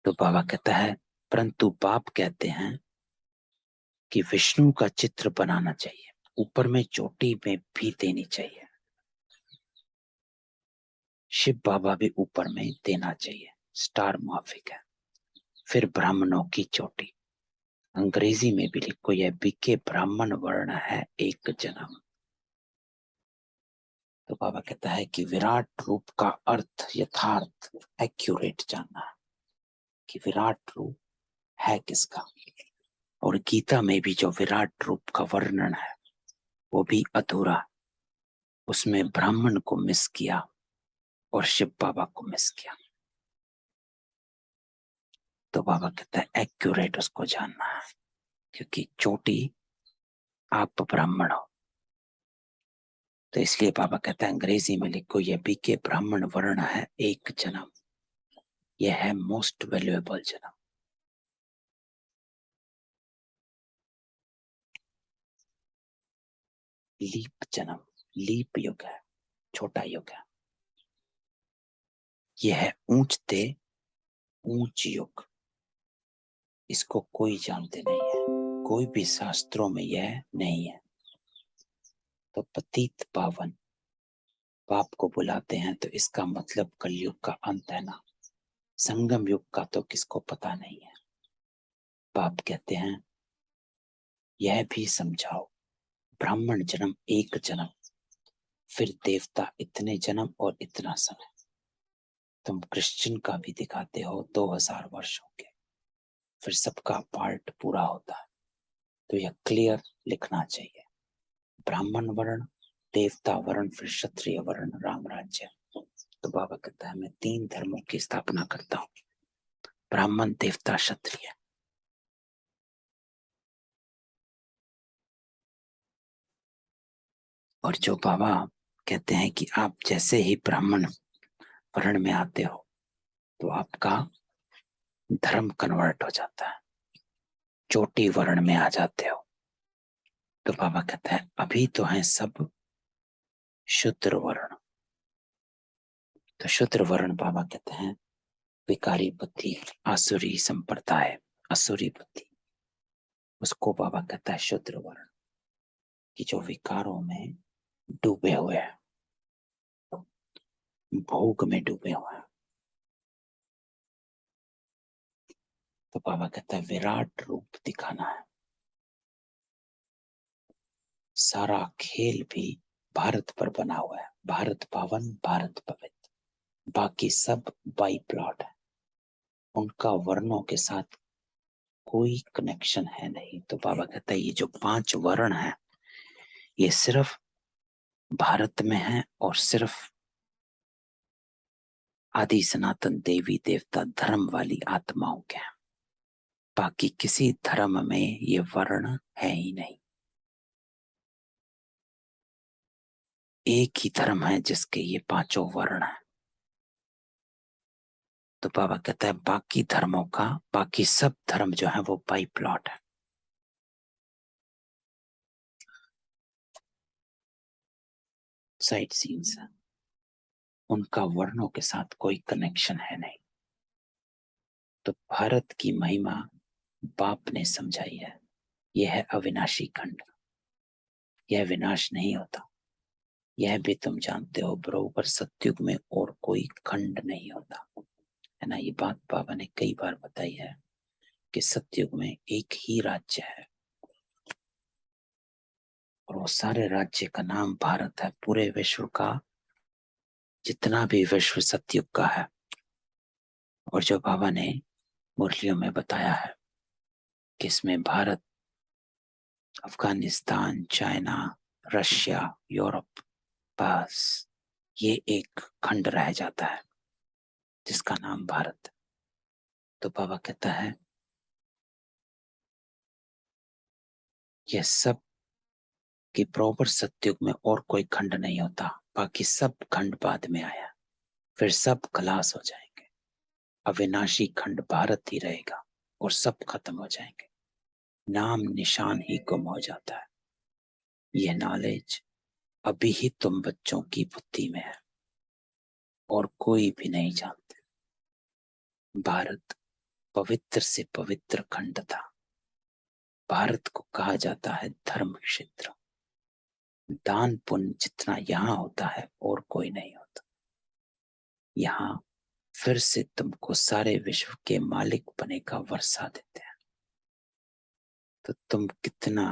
तो बाबा कहता है परंतु बाप कहते हैं कि विष्णु का चित्र बनाना चाहिए, ऊपर में चोटी में भी देनी चाहिए, शिव बाबा भी ऊपर में देना चाहिए, स्टार माफिक है। फिर ब्राह्मणों की चोटी, अंग्रेजी में भी लिखो, यह बीके ब्राह्मण वर्ण है एक जन्म। तो बाबा कहता है कि विराट रूप का अर्थ यथार्थ एक्यूरेट जानना है कि विराट रूप है किसका। और गीता में भी जो विराट रूप का वर्णन है वो भी अधूरा, उसमें ब्राह्मण को मिस किया और शिव बाबा को मिस किया। तो बाबा कहता है एक्यूरेट उसको जानना है, क्योंकि चोटी आप ब्राह्मण हो। तो इसलिए बाबा कहता है अंग्रेजी में लिखो, यह बीके ब्राह्मण वर्ण है एक जन्म, यह है मोस्ट वैल्यूएबल जन्म। लीप जन्म, लीप युग है, छोटा युग है। यह है ऊंचते ऊंच युग, इसको कोई जानते नहीं है, कोई भी शास्त्रों में यह नहीं है। तो पतित पावन बाप को बुलाते हैं तो इसका मतलब कलयुग का अंत है ना, संगम युग का तो किसको पता नहीं है। बाप कहते हैं यह भी समझाओ, ब्राह्मण जन्म एक जन्म, फिर देवता इतने जन्म और इतना समय। तुम क्रिश्चियन का भी दिखाते हो 2000 वर्षों के, फिर सबका पार्ट पूरा होता है। तो यह क्लियर लिखना चाहिए, ब्राह्मण वर्ण, देवता वर्ण, फिर क्षत्रिय वर्ण, राम राज्य। तो बाबा कहता है मैं 3 धर्मों की स्थापना करता हूँ, ब्राह्मण, देवता, क्षत्रिय। और जो बाबा कहते हैं कि आप जैसे ही ब्राह्मण वर्ण में आते हो तो आपका धर्म कन्वर्ट हो जाता है, चोटी वर्ण में आ जाते हो। तो बाबा कहता है अभी तो है सब शूद्र वर्ण। तो शूद्र वर्ण बाबा कहते हैं विकारी बुद्धि, आसुरी संप्रदाय, असुरी बुद्धि, उसको बाबा कहता है शूद्र वर्ण, कि जो विकारों में डूबे हुए हैं, भोग में डूबे हुए हैं। तो बाबा कहता है विराट रूप दिखाना है। सारा खेल भी भारत पर बना हुआ है, भारत पावन, भारत पवित्र, बाकी सब बाई प्लॉट है, उनका वर्णों के साथ कोई कनेक्शन है नहीं। तो बाबा कहता है ये जो 5 वर्ण है ये सिर्फ भारत में है और सिर्फ आदि सनातन देवी देवता धर्म वाली आत्माओं के हैं, बाकी किसी धर्म में ये वर्ण है ही नहीं। एक ही धर्म है जिसके ये 5 वर्ण है। तो बाबा कहता है बाकी धर्मों का, बाकी सब धर्म जो है वो बाई प्लॉट है, साइड सीन्स है, उनका वर्णों के साथ कोई कनेक्शन है नहीं। तो भारत की महिमा बाप ने समझाई है, यह है अविनाशी खंड, यह विनाश नहीं होता। यह भी तुम जानते हो बरोबर सतयुग में और कोई खंड नहीं होता, है ना। ये बात बाबा ने कई बार बताई है कि सतयुग में एक ही राज्य है और वो सारे राज्य का नाम भारत है। पूरे विश्व का जितना भी विश्व सतयुग का है, और जो बाबा ने मुरलियों में बताया है कि इसमें Bharat, Afghanistan, China, Russia, Europe, बस ये एक खंड रह जाता है जिसका नाम भारत। तो बाबा कहता है यह सब कि प्रॉपर सतयुग में और कोई खंड नहीं होता, बाकी सब खंड बाद में आया, फिर सब खलास हो जाएंगे, अविनाशी खंड भारत ही रहेगा और सब खत्म हो जाएंगे, नाम निशान ही गुम हो जाता है। यह नॉलेज अभी ही तुम बच्चों की बुद्धि में है और कोई भी नहीं जानते। भारत पवित्र से पवित्र खंड था, भारत को कहा जाता है धर्म क्षेत्र। दान पुण्य जितना यहाँ होता है और कोई नहीं होता। यहाँ फिर से तुमको सारे विश्व के मालिक बने का वर्षा देते हैं। तो तुम कितना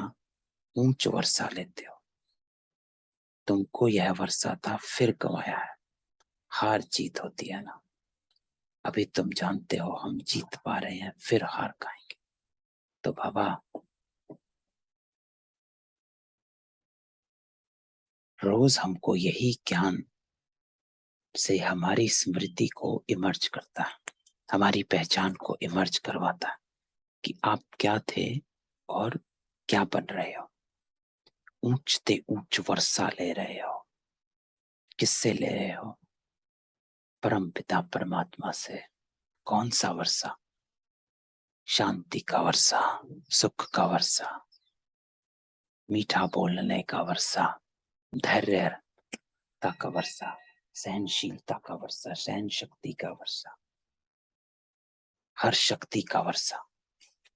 ऊंच वर्षा लेते हो, तुमको यह वर्षा था फिर गंवाया है। हार जीत होती है ना, अभी तुम जानते हो हम जीत पा रहे हैं फिर हार खाएंगे। तो बाबा रोज हमको यही ज्ञान से हमारी स्मृति को इमर्ज करता है, हमारी पहचान को इमर्ज करवाता है कि आप क्या थे और क्या बन रहे हो। ऊंचते ऊंच वर्षा ले रहे हो, किससे ले रहे हो? परम पिता परमात्मा से। कौन सा वर्षा? शांति का वर्षा, सुख का वर्षा, मीठा बोलने का वर्षा, धैर्यता का वर्षा, सहनशीलता का वर्षा, सहन शक्ति का वर्षा, हर शक्ति का वर्षा,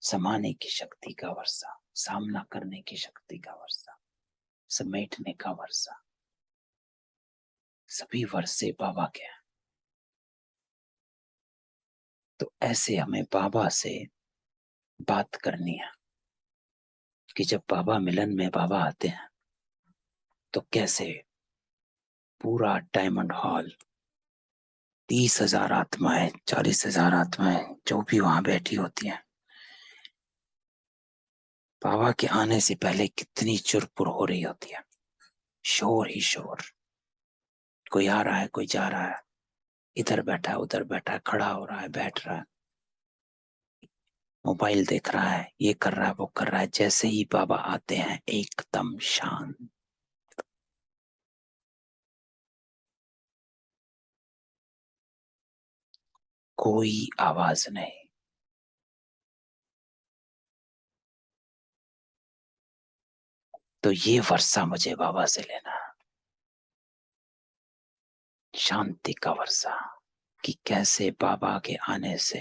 समाने की शक्ति का वर्षा, सामना करने की शक्ति का वर्षा, समेटने का वर्षा। सभी वर्षे बाबा के हैं। तो ऐसे हमें बाबा से बात करनी है कि जब बाबा मिलन में बाबा आते हैं तो कैसे पूरा डायमंड हॉल, 30,000 आत्माएं, 40,000 आत्माएं जो भी वहां बैठी होती हैं, बाबा के आने से पहले कितनी चुरपुर हो रही होती है, शोर ही शोर। कोई आ रहा है, कोई जा रहा है, इधर बैठा है, उधर बैठा है, खड़ा हो रहा है, बैठ रहा है, मोबाइल देख रहा है, ये कर रहा है, वो कर रहा है। जैसे ही बाबा आते हैं एकदम शांत, कोई आवाज नहीं। तो ये वर्षा मुझे बाबा से लेना, शांति का वर्षा, कि कैसे बाबा के आने से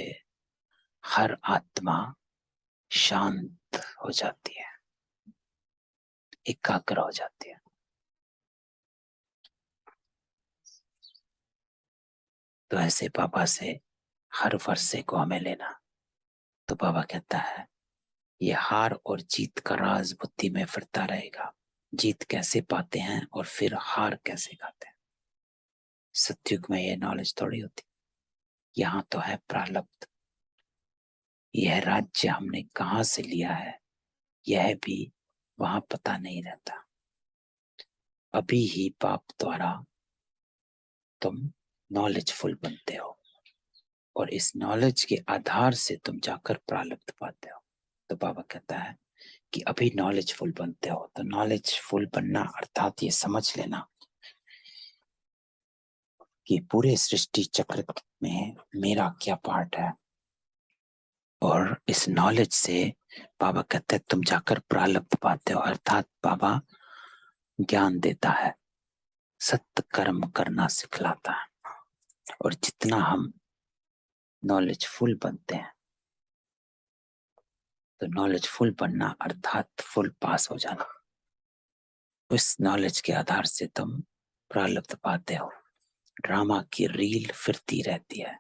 हर आत्मा शांत हो जाती है, एकाग्र हो जाती है। तो ऐसे बाबा से हर वर्षे को हमें लेना। तो बाबा कहता है ये हार और जीत का राज बुद्धि में फिरता रहेगा। जीत कैसे पाते हैं और फिर हार कैसे खाते हैं। सतयुग में ये नॉलेज थोड़ी होती। यहाँ तो है प्रारब्ध। यह राज्य हमने कहाँ से लिया है यह भी वहां पता नहीं रहता। अभी ही पाप द्वारा तुम नॉलेजफुल बनते हो और इस नॉलेज के आधार से तुम जाकर प्रारब्ध पाते हो। तो बाबा कहता है कि अभी नॉलेजफुल बनते हो। तो नॉलेजफुल बनना अर्थात ये समझ लेना कि पूरे सृष्टि चक्र में मेरा क्या पार्ट है। और इस नॉलेज से बाबा कहते हैं तुम जाकर प्रारब्ध पाते हो। अर्थात बाबा ज्ञान देता है, सत्य कर्म करना सिखलाता है। और जितना हम नॉलेजफुल बनते हैं, तो नॉलेजफुल बनना अर्थात फुल पास हो जाना। उस नॉलेज के आधार से तुम प्रारब्ध पाते हो। ड्रामा की रील फिरती रहती है,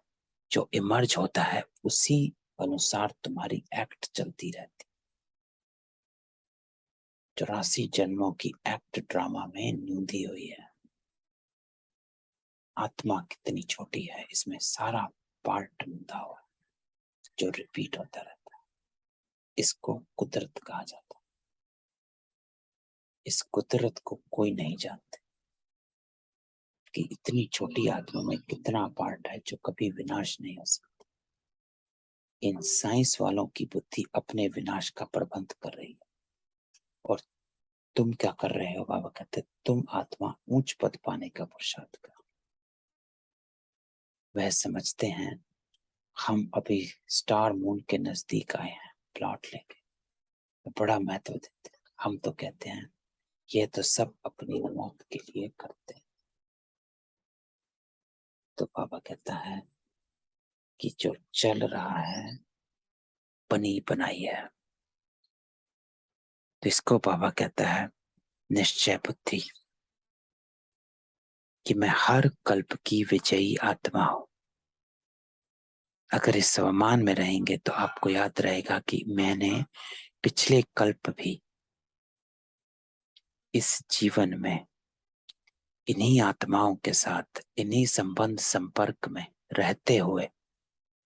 जो इमर्ज होता है उसी अनुसार तुम्हारी एक्ट चलती रहती। 84 जन्मों की एक्ट ड्रामा में नूंधी हुई है। आत्मा कितनी छोटी है, इसमें सारा पार्ट नूंधा हुआ है जो रिपीट होता रहता है। इसको कुदरत कहा जाता है। इस कुदरत को कोई नहीं जानते कि इतनी छोटी आत्मा में कितना पार्ट है जो कभी विनाश नहीं हो सकता। इन साइंस वालों की बुद्धि अपने विनाश का प्रबंध कर रही है। और तुम क्या कर रहे हो? बाबा कहते तुम आत्मा ऊंच पद पाने का पुरुषार्थ करो। वह समझते हैं हम अभी स्टार मून के नजदीक आए हैं, प्लॉट लेके, बड़ा महत्व देते हैं। हम तो कहते हैं ये तो सब अपनी मौत के लिए करते हैं। तो बाबा कहता है कि जो चल रहा है बनी बनाई है। तो इसको बाबा कहता है निश्चय बुद्धि, कि मैं हर कल्प की विजयी आत्मा हूं। अगर इस स्वमान में रहेंगे तो आपको याद रहेगा कि मैंने पिछले कल्प भी इस जीवन में इन्हीं आत्माओं के साथ इन्हीं संबंध संपर्क में रहते हुए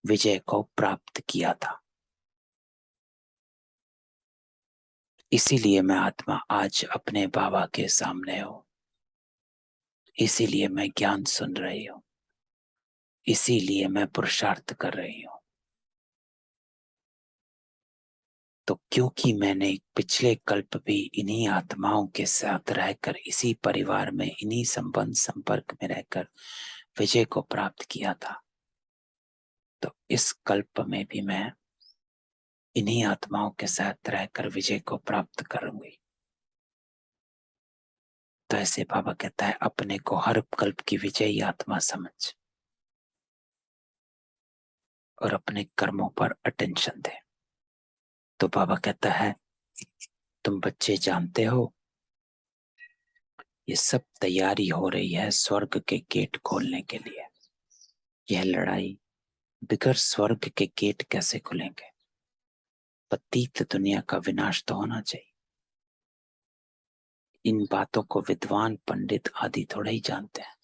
विजय को प्राप्त किया था। इसीलिए मैं आत्मा आज अपने बाबा के सामने हूं। इसीलिए मैं ज्ञान सुन रही हूं। इसीलिए मैं पुरुषार्थ कर रही हूं। तो क्योंकि मैंने पिछले कल्प भी इन्हीं आत्माओं के साथ रहकर इसी परिवार में इन्हीं संबंध संपर्क में रहकर विजय को प्राप्त किया था, तो इस कल्प में भी मैं इन्हीं आत्माओं के साथ रहकर विजय को प्राप्त करूंगी। तो ऐसे बाबा कहता है अपने को हर कल्प की विजयी आत्मा समझ और अपने कर्मों पर अटेंशन दे। तो बाबा कहता है तुम बच्चे जानते हो ये सब तैयारी हो रही है स्वर्ग के गेट खोलने के लिए। यह लड़ाई बिगर स्वर्ग के गेट कैसे खुलेंगे? पतित दुनिया का विनाश तो होना चाहिए। इन बातों को विद्वान पंडित आदि थोड़े ही जानते हैं।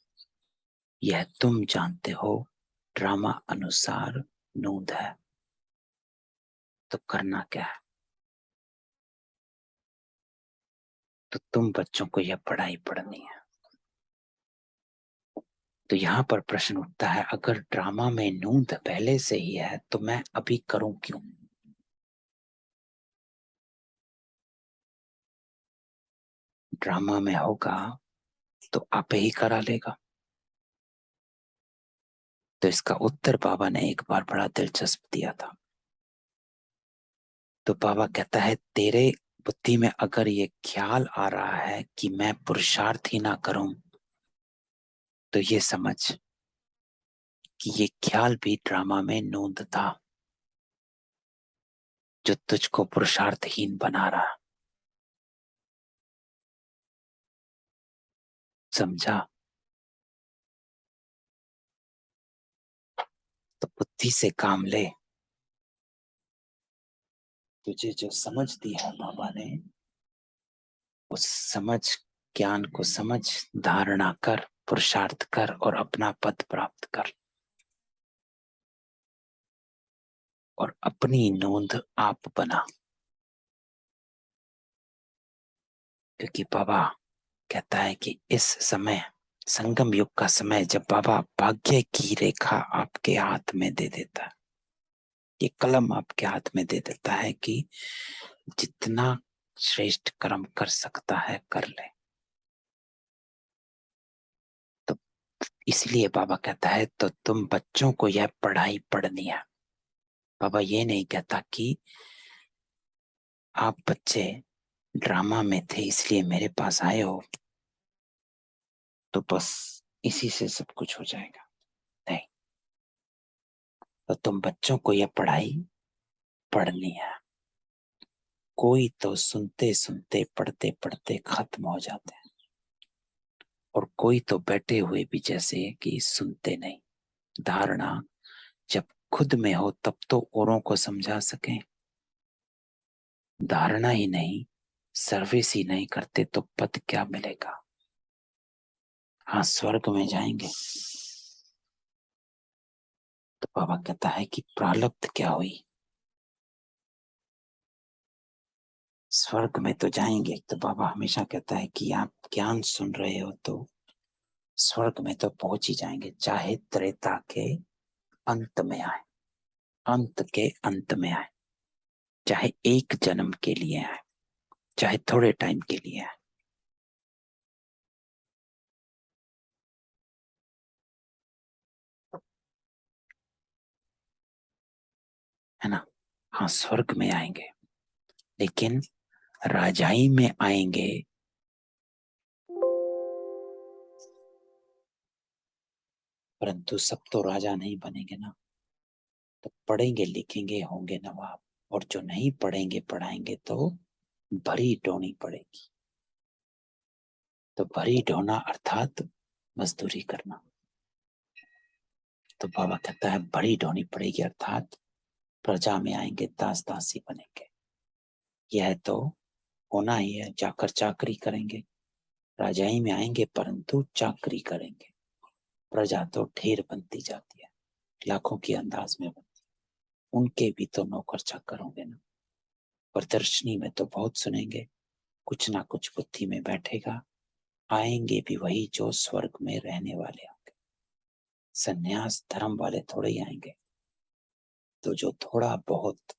यह तुम जानते हो, ड्रामा अनुसार नूंद है। तो करना क्या है? तो तुम बच्चों को यह पढ़ाई पढ़नी है। तो यहाँ पर प्रश्न उठता है, अगर ड्रामा में नूंद पहले से ही है तो मैं अभी करूं क्यों? ड्रामा में होगा तो आप ही करा लेगा। तो इसका उत्तर बाबा ने एक बार बड़ा दिलचस्प दिया था। तो बाबा कहता है, तेरे बुद्धि में अगर ये ख्याल आ रहा है कि मैं पुरुषार्थ ही ना करूं, तो ये समझ कि ये ख्याल भी ड्रामा में नूंद था, जो तुझको पुरुषार्थहीन बना रहा। समझा? तो बुद्धि से काम ले। तुझे जो समझ दी है बाबा ने, उस समझ, ज्ञान को समझ, धारणा कर, पुरुषार्थ कर और अपना पद प्राप्त कर। और अपनी नोंद आप बना। क्योंकि बाबा कहता है कि इस समय, संगम युग का समय, जब बाबा भाग्य की रेखा आपके हाथ में दे देता है, ये कलम आपके हाथ में दे देता है कि जितना श्रेष्ठ कर्म कर सकता है कर ले। तो इसलिए बाबा कहता है, तो तुम बच्चों को यह पढ़ाई पढ़नी है। बाबा ये नहीं कहता कि आप बच्चे ड्रामा में थे इसलिए मेरे पास आए हो तो बस इसी से सब कुछ हो जाएगा। नहीं, तो तुम बच्चों को यह पढ़ाई पढ़नी है। कोई तो सुनते सुनते, पढ़ते पढ़ते खत्म हो जाते हैं, और कोई तो बैठे हुए भी जैसे कि सुनते नहीं। धारणा जब खुद में हो तब तो औरों को समझा सकें। धारणा ही नहीं, सर्विस ही नहीं करते तो पद क्या मिलेगा? हाँ, स्वर्ग में जाएंगे। तो बाबा कहता है कि प्रारब्ध क्या हुई? स्वर्ग में तो जाएंगे। तो बाबा हमेशा कहता है कि आप ज्ञान सुन रहे हो तो स्वर्ग में तो पहुंच ही जाएंगे, चाहे त्रेता के अंत में आए, अंत के अंत में आए, चाहे एक जन्म के लिए आए, चाहे थोड़े टाइम के लिए आए। है ना? हाँ, स्वर्ग में आएंगे, लेकिन राजाई में आएंगे। परंतु सब तो राजा नहीं बनेंगे ना। तो पढ़ेंगे लिखेंगे होंगे नवाब, और जो नहीं पढ़ेंगे पढ़ाएंगे तो भरी ढोनी पड़ेगी। तो भरी ढोना अर्थात मजदूरी करना। तो बाबा कहता है भरी ढोनी पड़ेगी, अर्थात प्रजा में आएंगे, दास दासी बनेंगे। यह तो होना ही है, जाकर चाकरी करेंगे। राजाई में आएंगे परंतु चाकरी करेंगे। प्रजा तो ढेर बनती जाती है, लाखों की अंदाज में बनती, उनके भी तो नौकर चाकर होंगे ना। प्रदर्शनी में तो बहुत सुनेंगे, कुछ ना कुछ बुद्धि में बैठेगा। आएंगे भी वही जो स्वर्ग में रहने वाले होंगे। सन्यास धर्म वाले थोड़े ही आएंगे। तो जो थोड़ा बहुत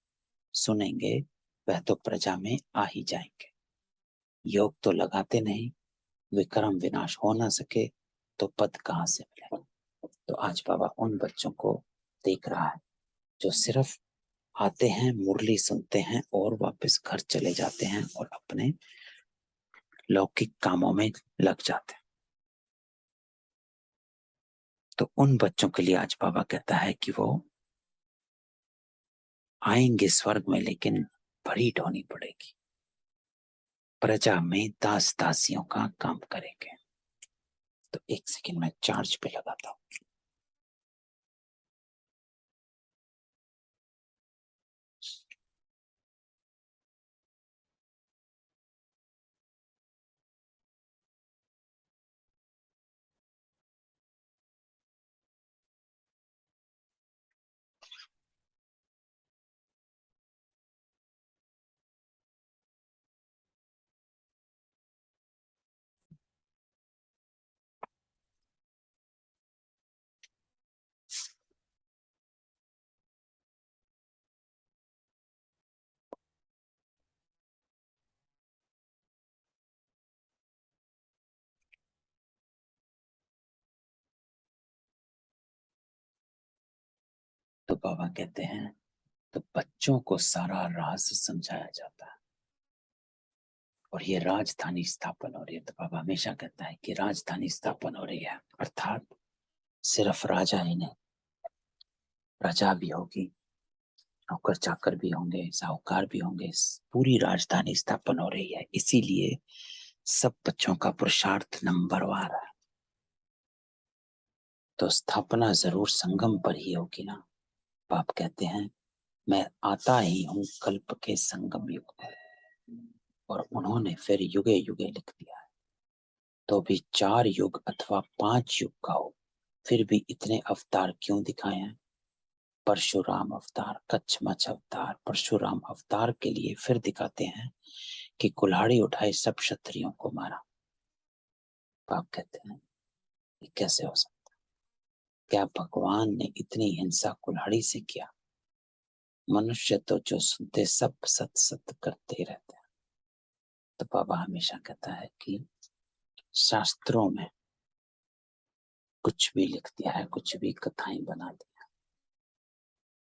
सुनेंगे वह तो प्रजा में आ ही जाएंगे। योग तो लगाते नहीं, विक्रम विनाश हो ना सके तो पद कहाँ से मिले? तो आज बाबा उन बच्चों को देख रहा है जो सिर्फ आते हैं, मुरली सुनते हैं और वापस घर चले जाते हैं और अपने लौकिक कामों में लग जाते हैं। तो उन बच्चों के लिए आज बाबा कहता है कि वो आएंगे स्वर्ग में, लेकिन बड़ी ढोनी पड़ेगी। प्रजा में दास दासियों का काम करेंगे। तो एक सेकंड में चार्ज पे लगाता हूँ। तो बाबा कहते हैं तो बच्चों को सारा राज समझाया जाता है और ये राजधानी स्थापन हो रही है। तो बाबा हमेशा कहता है कि राजधानी स्थापन हो रही है, अर्थात सिर्फ राजा ही नहीं, प्रजा भी होगी, नौकर चाकर भी होंगे, साहूकार भी होंगे, पूरी राजधानी स्थापन हो रही है। इसीलिए सब बच्चों का पुरुषार्थ नंबरवार है। तो स्थापना जरूर संगम पर ही होगी ना। बाप कहते हैं मैं आता ही हूँ कल्प के संगम युग में, और उन्होंने फिर युगे युगे लिख दिया है। तो भी 4 युग अथवा 5 युग का हो, फिर भी इतने अवतार क्यों दिखाए हैं? परशुराम अवतार, कच्छमछ अवतार, परशुराम अवतार के लिए फिर दिखाते हैं कि कुल्हाड़ी उठाए सब क्षत्रियों को मारा। बाप कहते हैं ये कैसे हो सकता? क्या भगवान ने इतनी हिंसा कुल्हाड़ी से किया? मनुष्य तो जो सुनते सब सत सत करते रहते हैं। तो बाबा हमेशा कहता है कि शास्त्रों में कुछ भी लिख दिया है, कुछ भी कथाएं बना दी,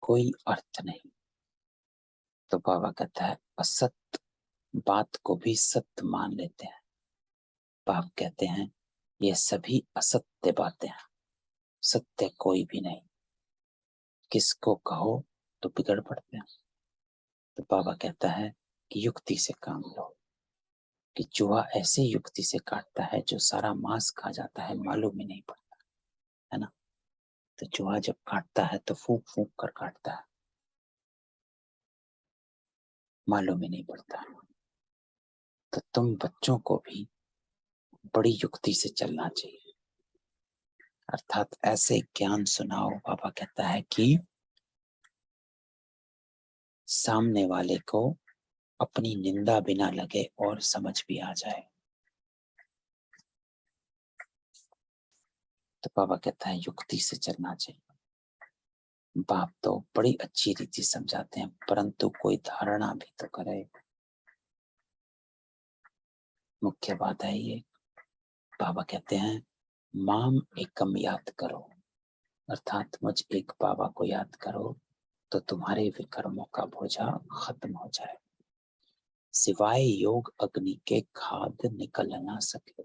कोई अर्थ नहीं। तो बाबा कहता है असत बात को भी सत्य मान लेते हैं। बाप कहते हैं ये सभी असत्य बातें हैं, सत्य कोई भी नहीं। किसको कहो तो बिगड़ पड़ते हैं। तो बाबा कहता है कि युक्ति से काम लो, कि चूहा ऐसी युक्ति से काटता है जो सारा मांस खा जाता है, मालूम ही नहीं पड़ता है ना। तो चूहा जब काटता है तो फूंक फूंक कर काटता है, मालूम ही नहीं पड़ता है। तो तुम बच्चों को भी बड़ी युक्ति से चलना चाहिए, अर्थात ऐसे ज्ञान सुनाओ। बाबा कहता है कि सामने वाले को अपनी निंदा बिना लगे और समझ भी आ जाए। तो बाबा कहता है युक्ति से चलना चाहिए। बाप तो बड़ी अच्छी रीति समझाते हैं, परंतु कोई धारणा भी तो करे। मुख्य बात है ये। बाबा कहते हैं माम एकम याद करो, अर्थात मुझ एक बाबा को याद करो तो तुम्हारे विकर्मों का बोझा खत्म हो जाए। सिवाय योग अग्नि के खाद निकल ना सके।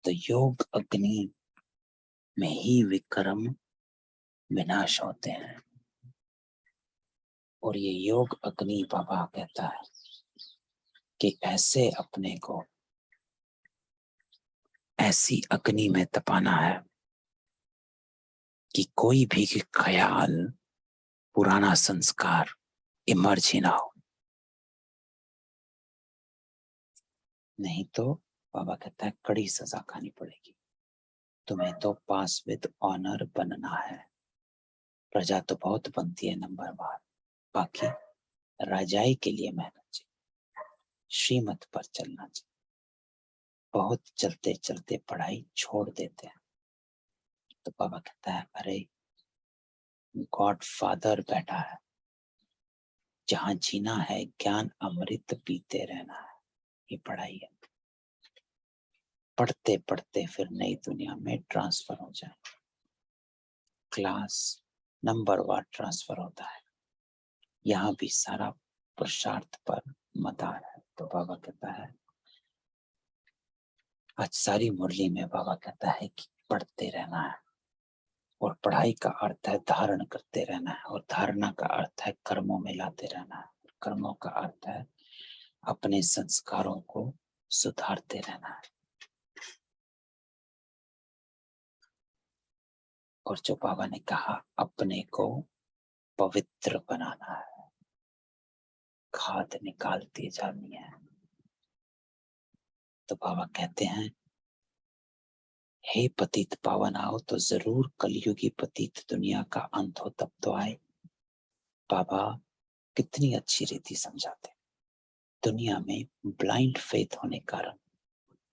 तो योग अग्नि में ही विक्रम विनाश होते हैं। और ये योग अग्नि बाबा कहता है कि ऐसे अपने को ऐसी अग्नि में तपाना है कि कोई भी ख्याल, पुराना संस्कार इमर्ज ही ना हो। नहीं तो बाबा कहता है कड़ी सजा खानी पड़ेगी। तुम्हें तो पास विद ऑनर बनना है। प्रजा तो बहुत बनती है नंबर बार, बाकी राजाई के लिए मेहनत चाहिए, श्रीमत पर चलना चाहिए। बहुत चलते चलते पढ़ाई छोड़ देते हैं। तो बाबा कहता है अरे गॉड फादर बैठा है, जहां जीना है ज्ञान अमृत पीते रहना है, ये पढ़ाई है। पढ़ते पढ़ते फिर नई दुनिया में ट्रांसफर हो जाए, क्लास नंबर वार ट्रांसफर होता है। यहाँ भी सारा पुरुषार्थ पर मदार है। तो बाबा कहता है आज सारी मुरली में बाबा कहता है कि पढ़ते रहना है, और पढ़ाई का अर्थ है धारण करते रहना है, और धारणा का अर्थ है कर्मों में लाते रहना है, कर्मों का अर्थ है अपने संस्कारों को सुधारते रहना है। और जो बाबा ने कहा अपने को पवित्र बनाना है, खाद निकालती जानी है। तो बाबा कहते हैं हे पतित पावन आओ तो जरूर कलयुगी पतित दुनिया का अंत हो तब तो आए। बाबा कितनी अच्छी रीति समझाते। दुनिया में ब्लाइंड फेथ होने कारण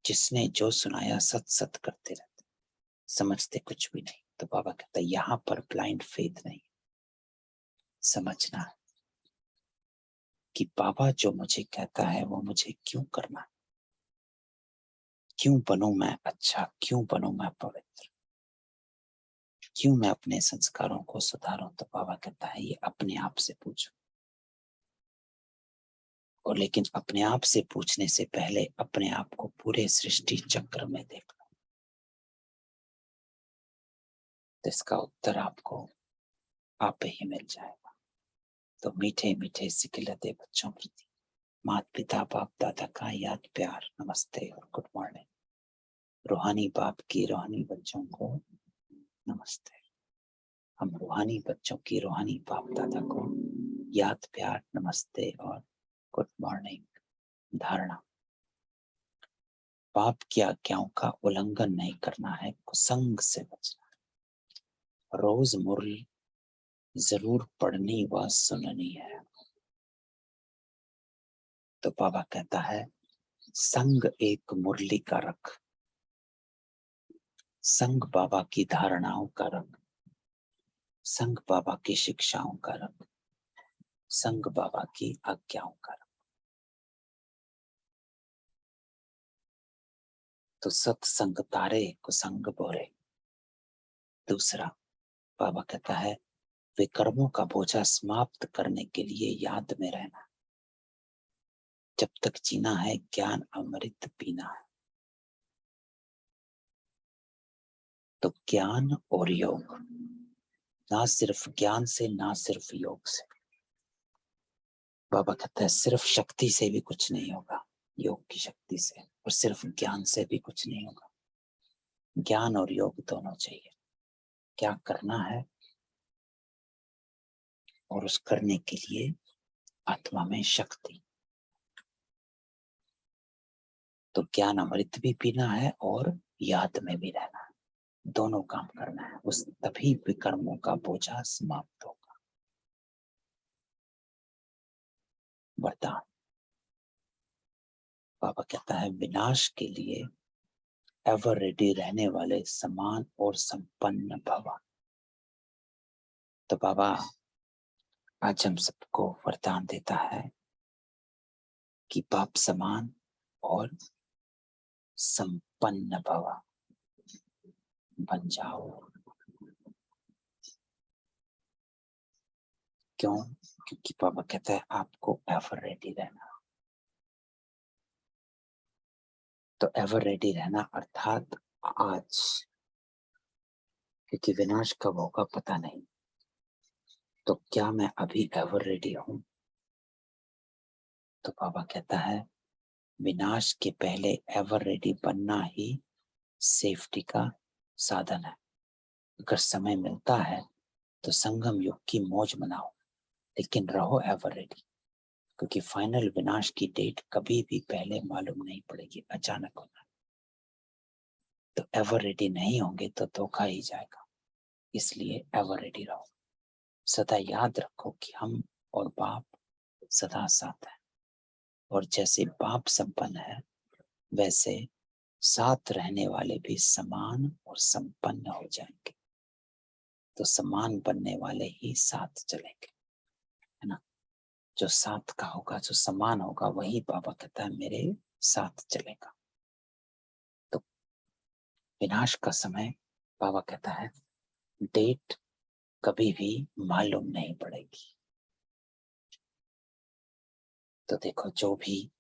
जिसने जो सुनाया सत सत करते रहते, समझते कुछ भी नहीं। तो बाबा कहता है यहाँ पर ब्लाइंड फेथ नहीं, समझना कि बाबा जो मुझे कहता है वो मुझे क्यों करना है, क्यों बनूं मैं अच्छा, क्यों बनूं मैं पवित्र, क्यों मैं अपने संस्कारों को सुधारूं? तो बाबा कहता है ये अपने आप से पूछो। और लेकिन अपने आप से पूछने से पहले अपने आप को पूरे सृष्टि चक्र में देखो, तो इसका उत्तर आपको आप ही मिल जाएगा। तो मीठे मीठे सिखिलते बच्चों प्रति माता पिता बाप दादा का याद प्यार नमस्ते और गुड मॉर्निंग। रूहानी बाप की रूहानी बच्चों को नमस्ते। हम रूहानी बच्चों की रूहानी बाप दादा को याद प्यार नमस्ते और गुड मॉर्निंग। धारणा, पाप की आज्ञाओं का उल्लंघन नहीं करना है, कुसंग से बचना है, रोज मुरली जरूर पढ़नी व सुननी है। तो बाबा कहता है संग एक मुरली का रख, संग बाबा की धारणाओं का रख, संग बाबा की शिक्षाओं का रख, संग बाबा की आज्ञाओं का रख। तो सत्संग तारे कुसंग बोरे। दूसरा बाबा कहता है विकर्मों का बोझा समाप्त करने के लिए याद में रहना। जब तक जीना है ज्ञान अमृत पीना है। तो ज्ञान और योग, ना सिर्फ ज्ञान से ना सिर्फ योग से। बाबा कहता है सिर्फ शक्ति से भी कुछ नहीं होगा, योग की शक्ति से, और सिर्फ ज्ञान से भी कुछ नहीं होगा। ज्ञान और योग दोनों चाहिए। क्या करना है और उस करने के लिए आत्मा में शक्ति। तो ज्ञान अमृत भी पीना है और याद में भी रहना है, दोनों काम करना है। उस तभी विकर्मों का बोझा समाप्त होगा। वरदान, बाबा कहता है विनाश के लिए एवर रेडी रहने वाले समान और संपन्न भव। तो बाबा आज हम सबको वरदान देता है कि बाप समान और संपन्न भव बन जाओ। क्यों? क्योंकि बाबा कहता है आपको एवर रेडी रहना। तो एवर रेडी रहना अर्थात आज, क्योंकि विनाश कब होगा पता नहीं। तो क्या मैं अभी एवर रेडी हूं? तो बाबा कहता है विनाश के पहले एवर रेडी बनना ही सेफ्टी का साधन है। अगर समय मिलता है तो संगम युग की मौज मनाओ, लेकिन रहो एवर रेडी, क्योंकि फाइनल विनाश की डेट कभी भी पहले मालूम नहीं पड़ेगी, अचानक होना। तो एवर रेडी नहीं होंगे तो धोखा ही जाएगा। इसलिए एवर रेडी रहो। सदा याद रखो कि हम और बाप सदा साथ हैं, और जैसे बाप संपन्न है वैसे साथ रहने वाले भी समान और संपन्न हो जाएंगे। तो समान बनने वाले ही साथ चलेंगे, है ना। जो साथ का होगा, जो समान होगा, वही बाबा कहता है मेरे साथ चलेगा। तो विनाश का समय बाबा कहता है डेट कभी भी मालूम नहीं पड़ेगी। तो देखो जो भी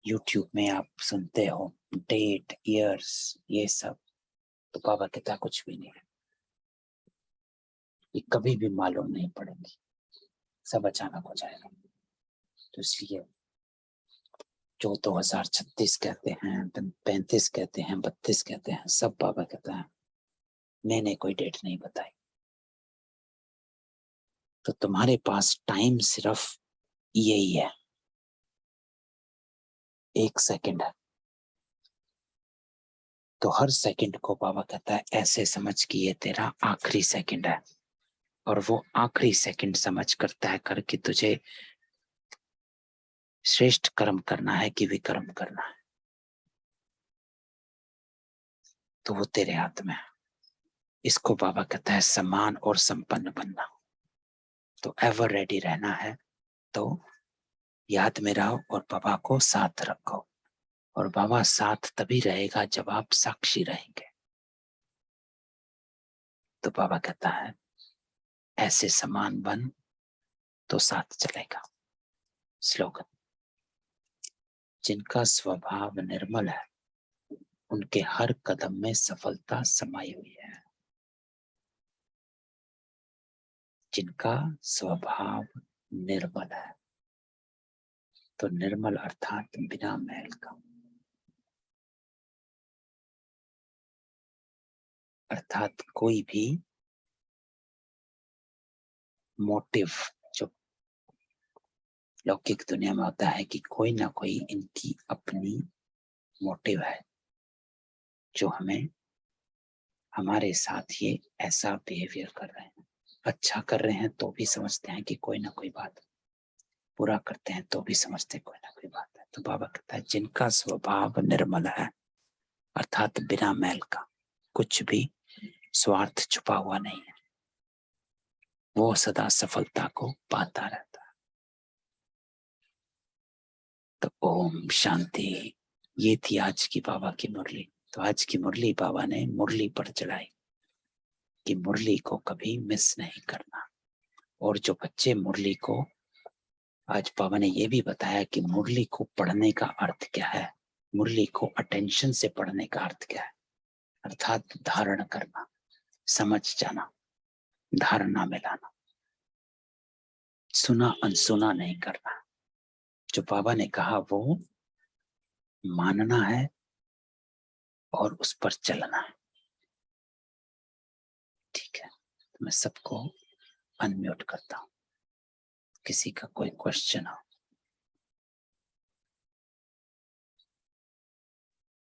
YouTube में आप सुनते हो डेट ईयर्स ये सब, तो बाबा कहता है कुछ भी नहीं है, ये कभी भी मालूम नहीं पड़ेगी, सब अचानक हो जाएगा। तो इसलिए जो 2036 कहते हैं, 35 कहते हैं, 32 कहते हैं, सब बाबा कहता है मैंने कोई डेट नहीं बताई। तो तुम्हारे पास टाइम सिर्फ यही है, 1 सेकंड है। तो हर सेकंड को बाबा कहता है ऐसे समझ कि ये तेरा आखिरी सेकंड है, और वो आखिरी सेकंड समझ करता है करके तुझे श्रेष्ठ कर्म करना है कि विकर्म करना है, तो वो तेरे हाथ में है। इसको बाबा कहता है समान और संपन्न बनना। तो एवर रेडी रहना है, तो याद में रहो और बाबा को साथ रखो। और बाबा साथ तभी रहेगा जब आप साक्षी रहेंगे। तो बाबा कहता है ऐसे समान बन तो साथ चलेगा। स्लोगन, जिनका स्वभाव निर्मल है उनके हर कदम में सफलता समाई हुई है। जिनका स्वभाव निर्मल है, तो निर्मल अर्थात बिना मैल का, अर्थात कोई भी मोटिव जो लौकिक दुनिया में होता है कि कोई ना कोई इनकी अपनी मोटिव है जो हमें हमारे साथ ये ऐसा बिहेवियर कर रहे हैं। अच्छा कर रहे हैं तो भी समझते हैं कि कोई ना कोई बात, बुरा करते हैं तो भी समझते हैं कोई ना कोई बात है। तो बाबा कहता है जिनका स्वभाव निर्मल है अर्थात बिना मैल का, कुछ भी स्वार्थ छुपा हुआ नहीं है, वो सदा सफलता को पाता रहता है। तो ओम शांति। ये थी आज की बाबा की मुरली। तो आज की मुरली बाबा ने मुरली पर चढ़ाई कि मुरली को कभी मिस नहीं करना। और जो बच्चे मुरली को, आज बाबा ने ये भी बताया कि मुरली को पढ़ने का अर्थ क्या है, मुरली को अटेंशन से पढ़ने का अर्थ क्या है, अर्थात धारण करना, समझ जाना, धारणा में लाना, सुना अनसुना नहीं करना। जो बाबा ने कहा वो मानना है और उस पर चलना है। ठीक है, तो मैं सबको अनम्यूट करता हूँ, किसी का कोई क्वेश्चन हो।